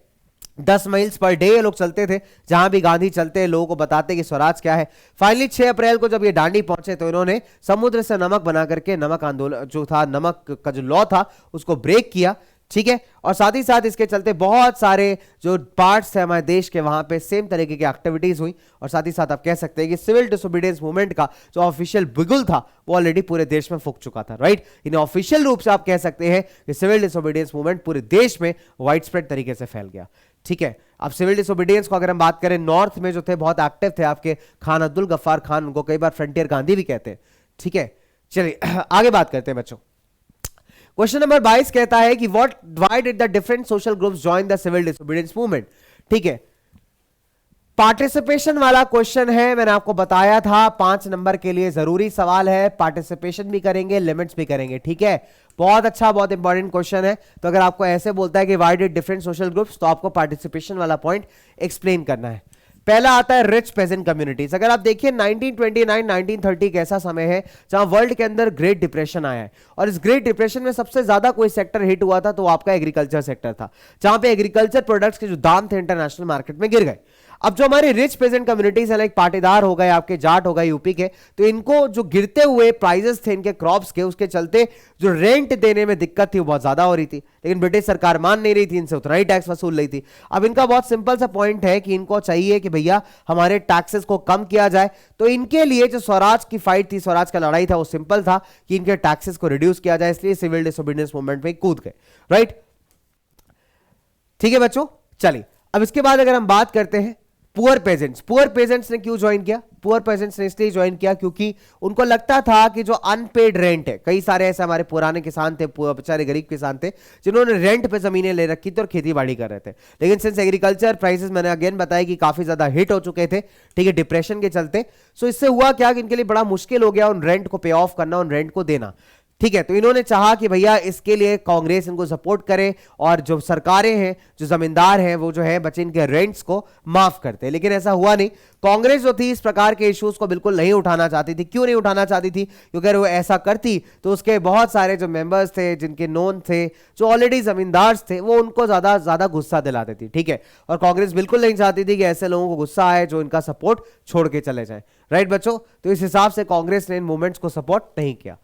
10 माइल्स पर डे ये लोग चलते थे, जहां भी गांधी चलते लोगों को बताते कि स्वराज क्या है। फाइनली 6 अप्रैल को जब ये दांडी पहुंचे तो इन्होंने समुद्र से नमक बना करके नमक आंदोलन जो था, नमक का जो लॉ था उसको ब्रेक किया। ठीक है, और साथ ही साथ इसके चलते बहुत सारे जो पार्ट्स है हमारे देश के वहां पे सेम तरीके की एक्टिविटीज हुई, और साथ ही साथ आप कह सकते हैं कि सिविल डिसोबीडियंस मूवमेंट का जो ऑफिशियल बिगुल था वो ऑलरेडी पूरे देश में फूक चुका था। राइट, इन्हें ऑफिशियल रूप से आप कह सकते हैं कि सिविल डिसोबीडियंस मूवमेंट पूरे देश में वाइड स्प्रेड तरीके से फैल गया। ठीक है, अब सिविल डिसोबीडियंस को अगर हम बात करें, नॉर्थ में जो थे बहुत एक्टिव थे आपके खान अब्दुल गफ्फार खान, उनको कई बार फ्रंटियर गांधी भी कहते हैं। ठीक है, चलिए आगे बात करते हैं बच्चों। क्वेश्चन नंबर 22 कहता है कि why did the different social groups join the civil disobedience movement. ठीक है, पार्टिसिपेशन वाला क्वेश्चन है, मैंने आपको बताया था 5 नंबर के लिए जरूरी सवाल है, पार्टिसिपेशन भी करेंगे, लिमिट्स भी करेंगे। ठीक है, बहुत अच्छा, बहुत इंपॉर्टेंट क्वेश्चन है। तो अगर आपको ऐसे बोलता है कि why did different social groups, तो आपको पार्टिसिपेशन वाला पॉइंट एक्सप्लेन करना है। पहला आता है रिच पेजेंट कम्युनिटीज। अगर आप देखिए 1929-1930 एक ऐसा समय है जहां वर्ल्ड के अंदर ग्रेट डिप्रेशन आया है, और इस ग्रेट डिप्रेशन में सबसे ज्यादा कोई सेक्टर हिट हुआ था तो आपका एग्रीकल्चर सेक्टर था, जहां पे एग्रीकल्चर प्रोडक्ट्स के जो दाम थे इंटरनेशनल मार्केट में गिर गए। अब जो हमारे रिच पेजेंट कम्युनिटीज है, लाइक पाटीदार हो गए, आपके जाट हो गए यूपी के, तो इनको जो गिरते हुए प्राइजेस थे इनके क्रॉप्स के, उसके चलते जो रेंट देने में दिक्कत थी वो बहुत ज्यादा हो रही थी। लेकिन ब्रिटिश सरकार मान नहीं रही थी, इनसे उतना ही टैक्स वसूल रही थी। अब इनका बहुत सिंपल सा पॉइंट है कि इनको चाहिए कि भैया हमारे टैक्सेस को कम किया जाए। तो इनके लिए जो स्वराज की फाइट थी, स्वराज का लड़ाई था, वो सिंपल था कि इनके टैक्सेस को रिड्यूस किया जाए, इसलिए सिविल डिसोबीडियंस मूवमेंट में कूद गए। राइट, ठीक है बच्चों, चलिए अब इसके बाद अगर हम बात करते हैं पुअर पेजेंट्स ने क्यों ज्वाइन किया। पुअर पेजेंट्स ने इसलिए ज्वाइन किया क्योंकि उनको लगता था कि जो अनपेड रेंट है, कई सारे ऐसे हमारे पुराने किसान थे, बेचारे गरीब किसान थे जिन्होंने रेंट पे जमीनें ले रखी थी और खेती बाड़ी कर रहे थे, लेकिन सिंस एग्रीकल्चर प्राइसेस मैंने अगेन बताया कि काफी ज्यादा हिट हो चुके थे, ठीक है, डिप्रेशन के चलते। सो इससे हुआ क्या कि इनके लिए बड़ा मुश्किल हो गया उन रेंट को पे ऑफ करना, उन रेंट को देना, ठीक है। तो इन्होंने चाहा कि भैया इसके लिए कांग्रेस इनको सपोर्ट करे और जो सरकारें हैं, जो जमींदार हैं, वो जो है बच्चे इनके रेंट्स को माफ करते, लेकिन ऐसा हुआ नहीं। कांग्रेस जो थी इस प्रकार के इश्यूज को बिल्कुल नहीं उठाना चाहती थी। क्यों नहीं उठाना चाहती थी? क्योंकि अगर वो ऐसा करती तो उसके बहुत सारे जो मेंबर्स थे, जिनके नोन थे, जो ऑलरेडी जमींदार थे, वो उनको ज्यादा गुस्सा दिलाते थे, ठीक है। और कांग्रेस बिल्कुल नहीं चाहती थी कि ऐसे लोगों को गुस्सा आए जो इनका सपोर्ट छोड़ के चले जाए, राइट बच्चों। तो इस हिसाब से कांग्रेस ने इन मूवमेंट्स को सपोर्ट नहीं किया।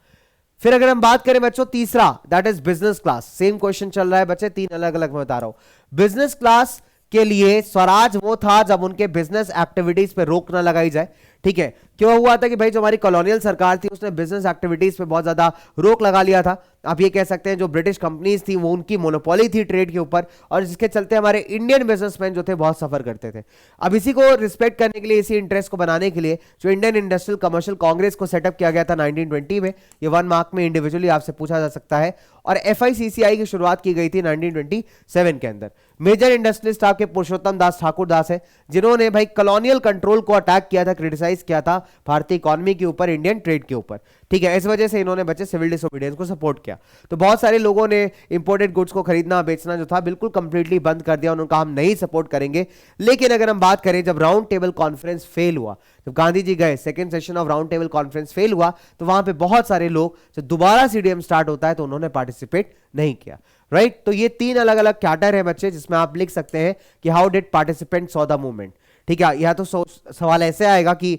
फिर अगर हम बात करें बच्चों तीसरा, that is business class. Same question चल रहा है बच्चे, तीन अलग अलग मैं बता रहा हूं। बिजनेस क्लास के लिए स्वराज वो था जब उनके बिजनेस एक्टिविटीज पे रोक ना लगाई जाए, ठीक है। क्यों हुआ था कि भाई जो हमारी कॉलोनियल सरकार थी उसने बिजनेस एक्टिविटीज पे बहुत ज्यादा रोक लगा लिया था। आप ये कह सकते हैं जो ब्रिटिश कंपनीज थी वो उनकी मोनोपोली थी ट्रेड के ऊपर, और जिसके चलते हमारे इंडियन बिजनेसमैन जो थे बहुत सफर करते थे। अब इसी को रिस्पेक्ट करने के लिए, इसी इंटरेस्ट को बनाने के लिए जो इंडियन इंडस्ट्रियल कमर्शियल कांग्रेस को सेटअप किया गया था 1920 में, ये 1 मार्क में इंडिविजुअली आपसे पूछा जा सकता है, और FICCI की शुरुआत की गई थी 1927 के अंदर। मेजर इंडस्ट्रियलिस्ट आपके पुरुषोत्तम दास ठाकुर दास है, जिन्होंने भाई कॉलोनियल कंट्रोल को अटैक किया था, क्रिटिसाइज किया था भारतीय इकोनॉमी के ऊपर, इंडियन ट्रेड के ऊपर, ठीक है। इस वजह से इन्होंने बच्चे सिविल डिसोबीडियंस को सपोर्ट किया। तो बहुत सारे लोगों ने इंपोर्टेड गुड्स को खरीदना बेचना जो था बिल्कुल कंप्लीटली बंद कर दिया, उन्होंने कहा हम नहीं सपोर्ट करेंगे। लेकिन अगर हम बात करें, जब राउंड टेबल कॉन्फ्रेंस फेल हुआ, जब गांधी जी गए, second session of round table conference fail हुआ, तो वहां पे बहुत सारे लोग, जब दोबारा CDM स्टार्ट होता है तो उन्होंने पार्टिसिपेट नहीं किया, राइट। तो ये तीन अलग अलग कैटर है बच्चे, जिसमें आप लिख सकते हैं कि how did participant saw the movement, ठीक है। या तो सवाल ऐसे आएगा कि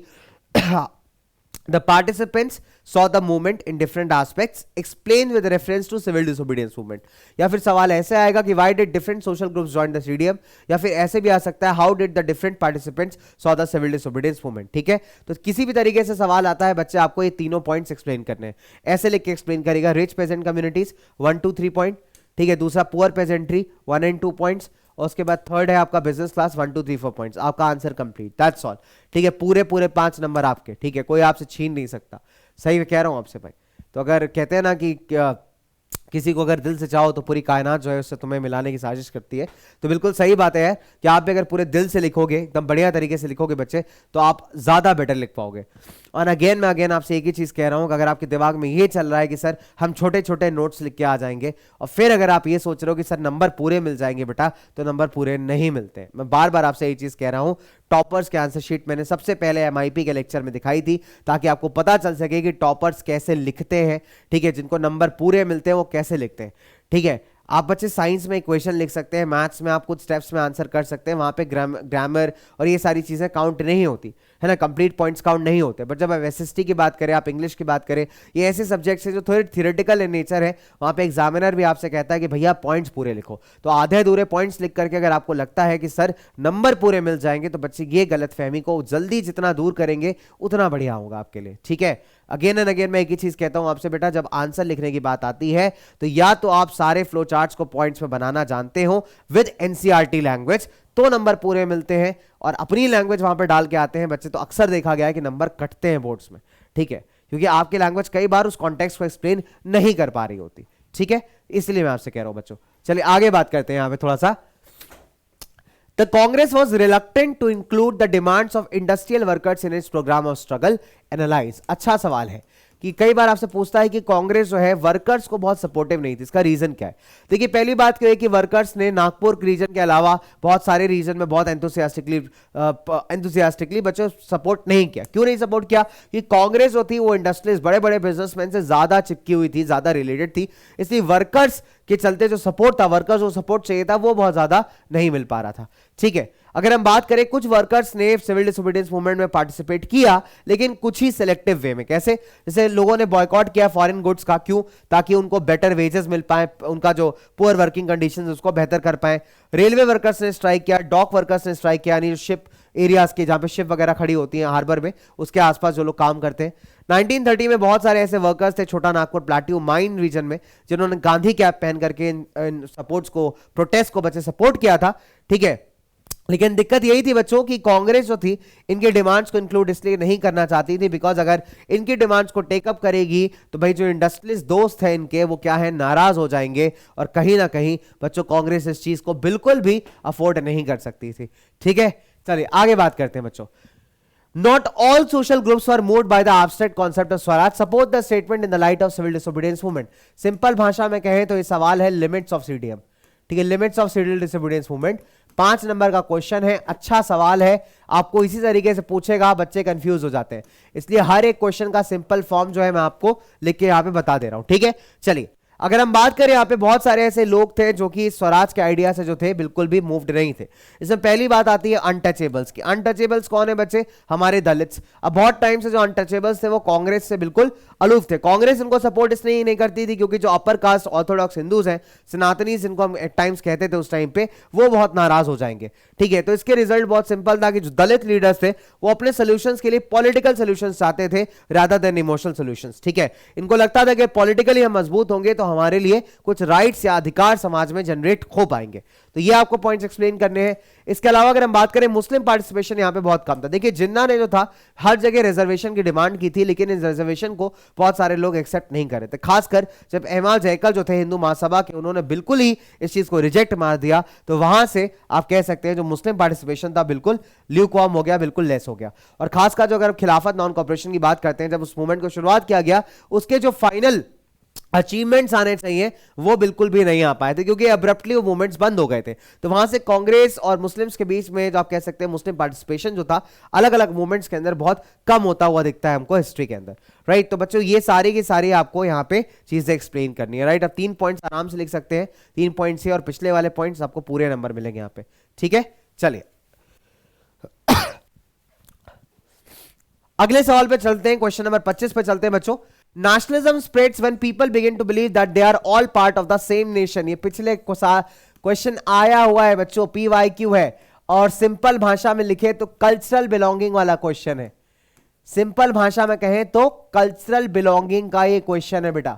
the participants saw the movement in different aspects, explain with reference to civil disobedience movement। या फिर सवाल ऐसे आएगा कि why did different social groups join the CDM, या फिर ऐसे भी आ सकता है how did the different participants saw the civil disobedience movement, ठीक है। तो किसी भी तरीके से सवाल आता है बच्चे, आपको ये तीनों पॉइंट्स एक्सप्लेन करने हैं। ऐसे लिख के एक्सप्लेन करेगा, रिच पेजेंट कम्युनिटीज 1 2 3 पॉइंट, ठीक है। दूसरा पुअर पेजेंट्री 1 and 2 पॉइंट्स, और उसके बाद थर्ड है आपका बिजनेस क्लास 1 2 3 4 पॉइंट्स। आपका आंसर कंप्लीट, दैट्स ऑल, ठीक है। पूरे 5 नंबर आपके, ठीक है, कोई आपसे छीन नहीं सकता। सही कह रहा हूं आपसे भाई। तो अगर कहते हैं ना कि किसी को अगर दिल से चाहो तो पूरी कायनात जो है उससे तुम्हें मिलाने की साजिश करती है, तो बिल्कुल सही बात है कि आप भी अगर पूरे दिल से लिखोगे, एकदम बढ़िया तरीके से लिखोगे बच्चे, तो आप ज्यादा बेटर लिख पाओगे। और मैं अगेन आपसे एक ही चीज कह रहा हूं कि अगर आपके दिमाग में ये चल रहा है कि सर हम छोटे छोटे नोट्स लिख के आ जाएंगे, और फिर अगर आप ये सोच रहे हो कि सर नंबर पूरे मिल जाएंगे बेटा, तो नंबर पूरे नहीं मिलते। मैं बार बार आपसे ये चीज कह रहा हूं। टॉपर्स के आंसर शीट मैंने सबसे पहले MIP के लेक्चर में दिखाई थी, ताकि आपको पता चल सके कि टॉपर्स कैसे लिखते हैं, ठीक है, जिनको नंबर पूरे मिलते हैं वो कैसे लिखते हैं, ठीक है। आप बच्चे साइंस में इक्वेशन लिख सकते हैं, मैथ्स में आप कुछ स्टेप्स में आंसर कर सकते हैं, वहां पे ग्रामर और ये सारी चीजें काउंट नहीं होती है ना, कंप्लीट पॉइंट्स काउंट नहीं होते। बट जब आप SST की बात करें, आप इंग्लिश की बात करें, ये ऐसे सब्जेक्ट्स हैं जो थोड़े थियोरेटिकल इन नेचर है, वहां पे एग्जामिनर भी आपसे कहता है कि भैया पॉइंट्स पूरे लिखो। तो आधे अधूरे पॉइंट्स लिख करके अगर आपको लगता है कि सर नंबर पूरे मिल जाएंगे, तो बच्चे ये गलतफहमी को जल्दी जितना दूर करेंगे उतना बढ़िया होगा आपके लिए, ठीक है। अगेन एंड अगेन मैं एक ही चीज कहता हूं आपसे बेटा, जब आंसर लिखने की बात आती है तो या तो आप सारे फ्लो चार्ट्स को पॉइंट्स में बनाना जानते हो विद NCERT लैंग्वेज, तो नंबर पूरे मिलते हैं, और अपनी लैंग्वेज वहां पर डाल के आते हैं बच्चे, तो अक्सर देखा गया है कि नंबर कटते हैं बोर्ड्स में, ठीक है, क्योंकि आपकी लैंग्वेज कई बार उस कॉन्टेक्स्ट को एक्सप्लेन नहीं कर पा रही होती, ठीक है। इसलिए मैं आपसे कह रहा हूं बच्चों। चलिए आगे बात करते हैं यहां पे थोड़ा सा। The Congress was reluctant to include the demands of industrial workers in its program of struggle. Analyze। अच्छा सवाल है कि कई बार आपसे पूछता है कि कांग्रेस जो है वर्कर्स को बहुत सपोर्टिव नहीं थी, इसका रीजन क्या है। देखिए पहली बात क्या है कि वर्कर्स ने नागपुर रीजन के अलावा बहुत सारे रीजन में बहुत एंथुसियास्टिकली बच्चों सपोर्ट नहीं किया। क्यों नहीं सपोर्ट किया? कि कांग्रेस जो थी वो इंडस्ट्रीज बड़े बड़े बिजनेसमैन से ज्यादा चिपकी हुई थी, ज्यादा रिलेटेड थी, इसलिए वर्कर्स के चलते जो सपोर्ट था, वर्कर्स जो सपोर्ट चाहिए था वो बहुत ज्यादा नहीं मिल पा रहा था, ठीक है। अगर हम बात करें, कुछ वर्कर्स ने सिविल डिसोबीडियंस मूवमेंट में पार्टिसिपेट किया, लेकिन कुछ ही सिलेक्टिव वे में। कैसे? जैसे लोगों ने बॉयकॉट किया फॉरेन गुड्स का, क्यों? ताकि उनको बेटर वेजेस मिल पाए, उनका जो पुअर वर्किंग कंडीशंस उसको बेहतर कर पाए। रेलवे वर्कर्स ने स्ट्राइक किया, डॉक वर्कर्स ने स्ट्राइक किया, यानी शिप एरियाज के जहां पे शिप वगैरह खड़ी होती हैं हार्बर में, उसके आसपास जो लोग काम करते हैं। 1930 में बहुत सारे ऐसे वर्कर्स थे छोटा नागपुर प्लाट्यू माइन रीजन में, जिन्होंने गांधी कैप पहन करके इन सपोर्ट्स को, प्रोटेस्ट को बच्चे सपोर्ट किया था, ठीक है। लेकिन दिक्कत यही थी बच्चों कि कांग्रेस जो थी इनके डिमांड्स को इंक्लूड इसलिए नहीं करना चाहती थी बिकॉज अगर इनकी डिमांड्स को टेकअप करेगी तो भाई जो इंडस्ट्रियलिस्ट दोस्त है इनके वो क्या है, नाराज हो जाएंगे और कहीं ना कहीं बच्चों कांग्रेस इस चीज को बिल्कुल भी अफोर्ड नहीं कर सकती थी। ठीक है, चलिए आगे बात करते हैं बच्चों। Not all social groups were moved by the abstract concept of Swaraj. Support the statement in the light of civil disobedience movement. Simple भाषा में कहें तो ये सवाल है लिमिट्स ऑफ सीडीएम। ठीक है, limits of civil disobedience movement 5 number का क्वेश्चन है, अच्छा सवाल है, आपको इसी तरीके से पूछेगा, बच्चे कंफ्यूज हो जाते हैं, इसलिए हर एक क्वेश्चन का सिंपल फॉर्म जो है मैं आपको लिख के यहां पे बता दे रहा हूं। ठीक है, चलिए अगर हम बात करें यहाँ पे बहुत सारे ऐसे लोग थे जो कि स्वराज के आइडिया से जो थे बिल्कुल भी मूव्ड नहीं थे। इसमें पहली बात आती है अनटचेबल्स की। अनटचेबल्स कौन है बच्चे? हमारे दलित्स। अब बहुत टाइम से जो अनटचेबल्स थे वो कांग्रेस से बिल्कुल अलूफ थे। कांग्रेस इनको सपोर्ट इसलिए नहीं करती थी क्योंकि जो अपर कास्ट ऑर्थोडॉक्स हिंदूज हैं, सनातनी जिनको हम एट टाइम्स कहते थे उस टाइम पे, वो बहुत नाराज हो जाएंगे। ठीक है, तो इसके रिजल्ट बहुत सिंपल था कि जो दलित लीडर्स थे वो अपने सोल्यूशंस के लिए पॉलिटिकल सोल्यूशंस चाहते थे रादर देन इमोशनल सोल्यूशंस। ठीक है, इनको लगता था कि पॉलिटिकली हम मजबूत होंगे तो हमारे लिए कुछ राइट्स या अधिकार समाज में जनरेट हो पाएंगे। तो ये आपको पॉइंट्स एक्सप्लेन करने हैं। इसके अलावा अगर हम बात करें मुस्लिम पार्टिसिपेशन यहां पे बहुत कम था। देखिए जिन्ना ने जो था हर जगह रिजर्वेशन की डिमांड की थी, लेकिन इस रिजर्वेशन को बहुत सारे लोग एक्सेप्ट नहीं कर रहे थे। खासकर जब अहमद जयकल जो थे हिंदू महासभा के, उन्होंने बिल्कुल ही इस चीज को रिजेक्ट मार दिया, तो वहां से आप कह सकते हैं जो मुस्लिम पार्टिसिपेशन था बिल्कुल ल्यूकवार्म हो गया, बिल्कुल लेस हो गया। और खासकर जो अगर खिलाफत नॉन कॉर्पोरेशन की बात करते हैं, जब उस मूवमेंट को शुरुआत किया गया, उसके जो फाइनल अचीवमेंट्स आने चाहिए वो बिल्कुल भी नहीं आ पाए थे क्योंकि अब्रप्टली वो मूवमेंट्स बंद हो गए थे। तो वहां से कांग्रेस और मुस्लिम्स के बीच में जो आप कह सकते हैं मुस्लिम पार्टिसिपेशन जो था अलग अलग मूवमेंट्स के अंदर बहुत कम होता हुआ दिखता है हमको हिस्ट्री के अंदर। राइट, तो बच्चों ये सारी की सारी आपको यहाँ पे चीजें एक्सप्लेन करनी है। राइट, अब 3 पॉइंट्स आराम से लिख सकते हैं, 3 पॉइंट से, और पिछले वाले पॉइंट्स आपको पूरे नंबर मिलेंगे यहाँ पे। ठीक है, चलिए अगले सवाल पे चलते हैं, क्वेश्चन नंबर 25 पे चलते हैं बच्चों। Nationalism spreads when people begin to believe that they are all part of the same nation. ये पिछले क्वेश्चन आया हुआ है बच्चों, PYQ है, और सिंपल भाषा में लिखे तो कल्चरल बिलोंगिंग वाला क्वेश्चन है। सिंपल भाषा में कहें तो कल्चरल बिलोंगिंग का ये क्वेश्चन है बेटा।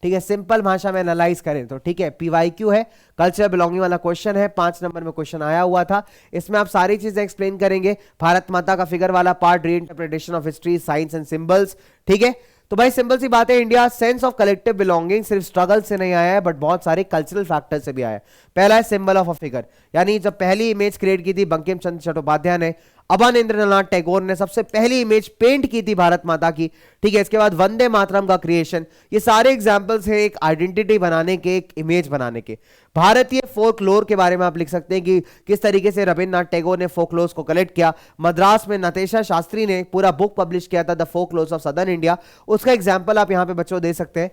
ठीक है, सिंपल भाषा में एनालाइज करें तो। ठीक है, PYQ है, कल्चरल बिलोंगिंग वाला क्वेश्चन है, 5 नंबर में क्वेश्चन आया हुआ था। इसमें आप सारी चीजें एक्सप्लेन करेंगे, भारत माता का फिगर वाला पार्ट, री interpretation of history, science and symbols. ठीक है, तो भाई सिंपल सी बात है, India sense of collective belonging सिर्फ स्ट्रगल से नहीं आया है बट बहुत सारे कल्चरल फैक्टर से भी आया है। पहला है सिंबल ऑफ अ फिगर, यानी जब पहली इमेज क्रिएट की थी बंकिम चंद्र चट्टोपाध्याय ने, अवनींद्रनाथ टैगोर ने सबसे पहली इमेज पेंट की थी भारत माता की। ठीक है, इसके बाद वंदे मातरम का क्रिएशन, ये सारे एग्जांपल्स हैं एक आइडेंटिटी बनाने के, एक इमेज बनाने के। भारतीय फोकलोर के बारे में आप लिख सकते हैं कि किस तरीके से रविन्द्रनाथ टैगोर ने फोकलोर्स को कलेक्ट किया। मद्रास में नतेशा शास्त्री ने पूरा बुक पब्लिश किया था, the folklores of southern India, उसका एग्जाम्पल आप यहां पे बच्चों दे सकते हैं।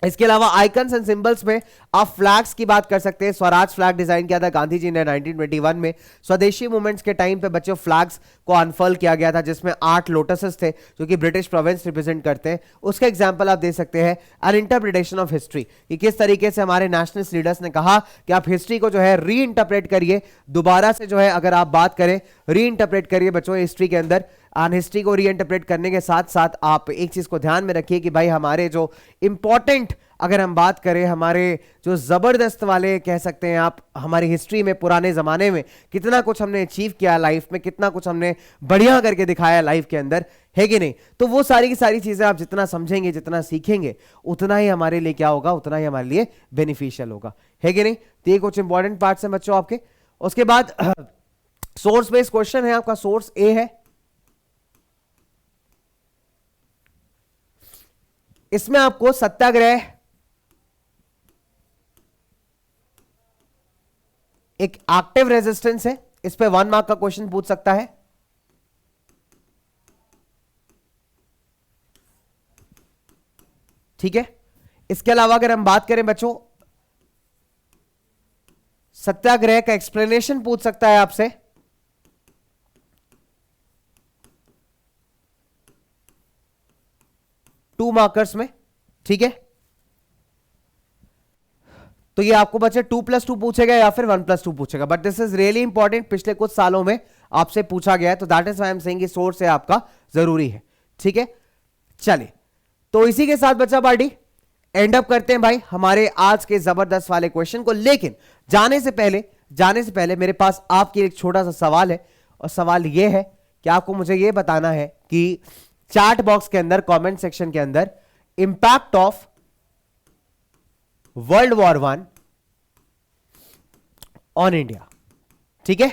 इसके अलावा आइकन्स एंड सिंबल्स में आप फ्लैग्स की बात कर सकते हैं। स्वराज फ्लैग डिजाइन किया था गांधी जी ने 1921 में। स्वदेशी मूवमेंट्स के टाइम पे बच्चों फ्लैग्स को अनफर्ल किया गया था जिसमें 8 लोटसेस थे जो कि ब्रिटिश प्रोविंस रिप्रेजेंट करते हैं। उसका एग्जांपल आप दे सकते हैं एन इंटरप्रिटेशन ऑफ हिस्ट्री, कि किस तरीके से हमारे नेशनलिस्ट लीडर्स ने कहा कि आप हिस्ट्री को जो है री इंटरप्रेट करिए, दोबारा से जो है अगर आप बात करें री इंटरप्रेट करिए बच्चों हिस्ट्री के अंदर। एंड हिस्ट्री को री इंटरप्रेट करने के साथ साथ आप एक चीज को ध्यान में रखिए कि भाई हमारे जो इंपॉर्टेंट, अगर हम बात करें हमारे जो जबरदस्त वाले कह सकते हैं आप, हमारी हिस्ट्री में पुराने जमाने में कितना कुछ हमने अचीव किया लाइफ में, कितना कुछ हमने बढ़िया करके दिखाया लाइफ के अंदर, है कि नहीं। तो वो सारी की सारी चीजें आप जितना समझेंगे, जितना सीखेंगे, उतना ही हमारे लिए क्या होगा, उतना ही हमारे लिए बेनिफिशियल होगा, है कि नहीं। तो ये कुछ इंपॉर्टेंट पार्ट्स हैं बच्चों आपके। उसके बाद सोर्स बेस्ड क्वेश्चन है आपका, सोर्स ए है, इसमें आपको सत्याग्रह एक एक्टिव रेजिस्टेंस है, इस पे 1 मार्क का क्वेश्चन पूछ सकता है। ठीक है, इसके अलावा अगर हम बात करें बच्चों, सत्याग्रह का एक्सप्लेनेशन पूछ सकता है आपसे। टू मार्कर्स में। ठीक है, तो ये आपको बच्चे 2+2 पूछेगा या फिर 1+2 पूछेगा, but this is really important, पिछले कुछ सालों में आपसे पूछा गया है, तो that is why I am saying source है आपका जरूरी है। ठीक है, चलिए तो इसी के साथ बच्चा पार्टी एंड अप करते हैं भाई हमारे आज के जबरदस्त वाले क्वेश्चन को। लेकिन जाने से पहले जाने से पहले मेरे पास आपके लिए एक छोटा सा सवाल है, और सवाल यह है कि आपको मुझे यह बताना है कि चैट बॉक्स के अंदर, कमेंट सेक्शन के अंदर, impact of world war 1 on India. ठीक है,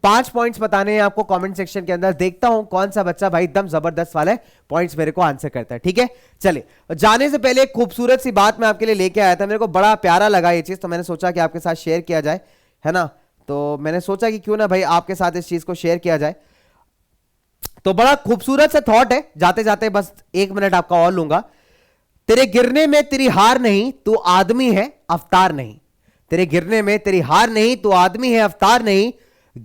5 पॉइंट्स बताने हैं आपको कमेंट सेक्शन के अंदर। देखता हूं कौन सा बच्चा भाई एकदम जबरदस्त वाले पॉइंट्स मेरे को आंसर करता है। ठीक है, चलिए जाने से पहले एक खूबसूरत सी बात मैं आपके लिए लेके आया था, मेरे को बड़ा प्यारा लगा ये चीज, तो मैंने सोचा कि आपके साथ शेयर किया जाए, है ना। तो मैंने सोचा कि क्यों ना भाई आपके साथ इस चीज को शेयर किया जाए। तो बड़ा खूबसूरत सा थॉट है, जाते जाते बस 1 मिनट आपका और लूंगा। तेरे गिरने में तेरी हार नहीं, तू आदमी है अवतार नहीं। तेरे गिरने में तेरी हार नहीं, तू आदमी है अवतार नहीं।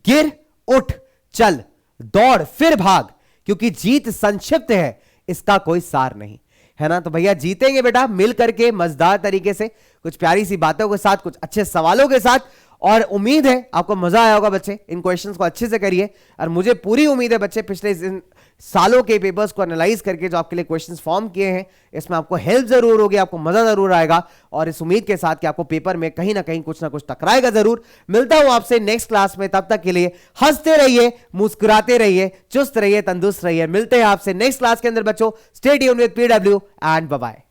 गिर, उठ, चल, दौड़, फिर भाग, क्योंकि जीत संक्षिप्त है, इसका कोई सार नहीं। है ना। तो भैया जीतेंगे बेटा मिल करके, मजेदार तरीके से, कुछ प्यारी सी बातों के साथ, कुछ अच्छे सवालों के साथ। और उम्मीद है आपको मजा आया होगा बच्चे, इन क्वेश्चंस को अच्छे से करिए। और मुझे पूरी उम्मीद है बच्चे, पिछले इन सालों के पेपर्स को एनालाइज करके जो आपके लिए क्वेश्चंस फॉर्म किए हैं, इसमें आपको हेल्प जरूर होगी, आपको मजा जरूर आएगा। और इस उम्मीद के साथ कि आपको पेपर में कहीं ना कुछ टकराएगा जरूर। मिलता हूं आपसे नेक्स्ट क्लास में, तब तक के लिए हंसते रहिए, मुस्कुराते रहिए, चुस्त रहिए, तंदुरुस्त रहिए। मिलते हैं आपसे नेक्स्ट क्लास के अंदर बच्चों। Stay tuned with PW and bye bye.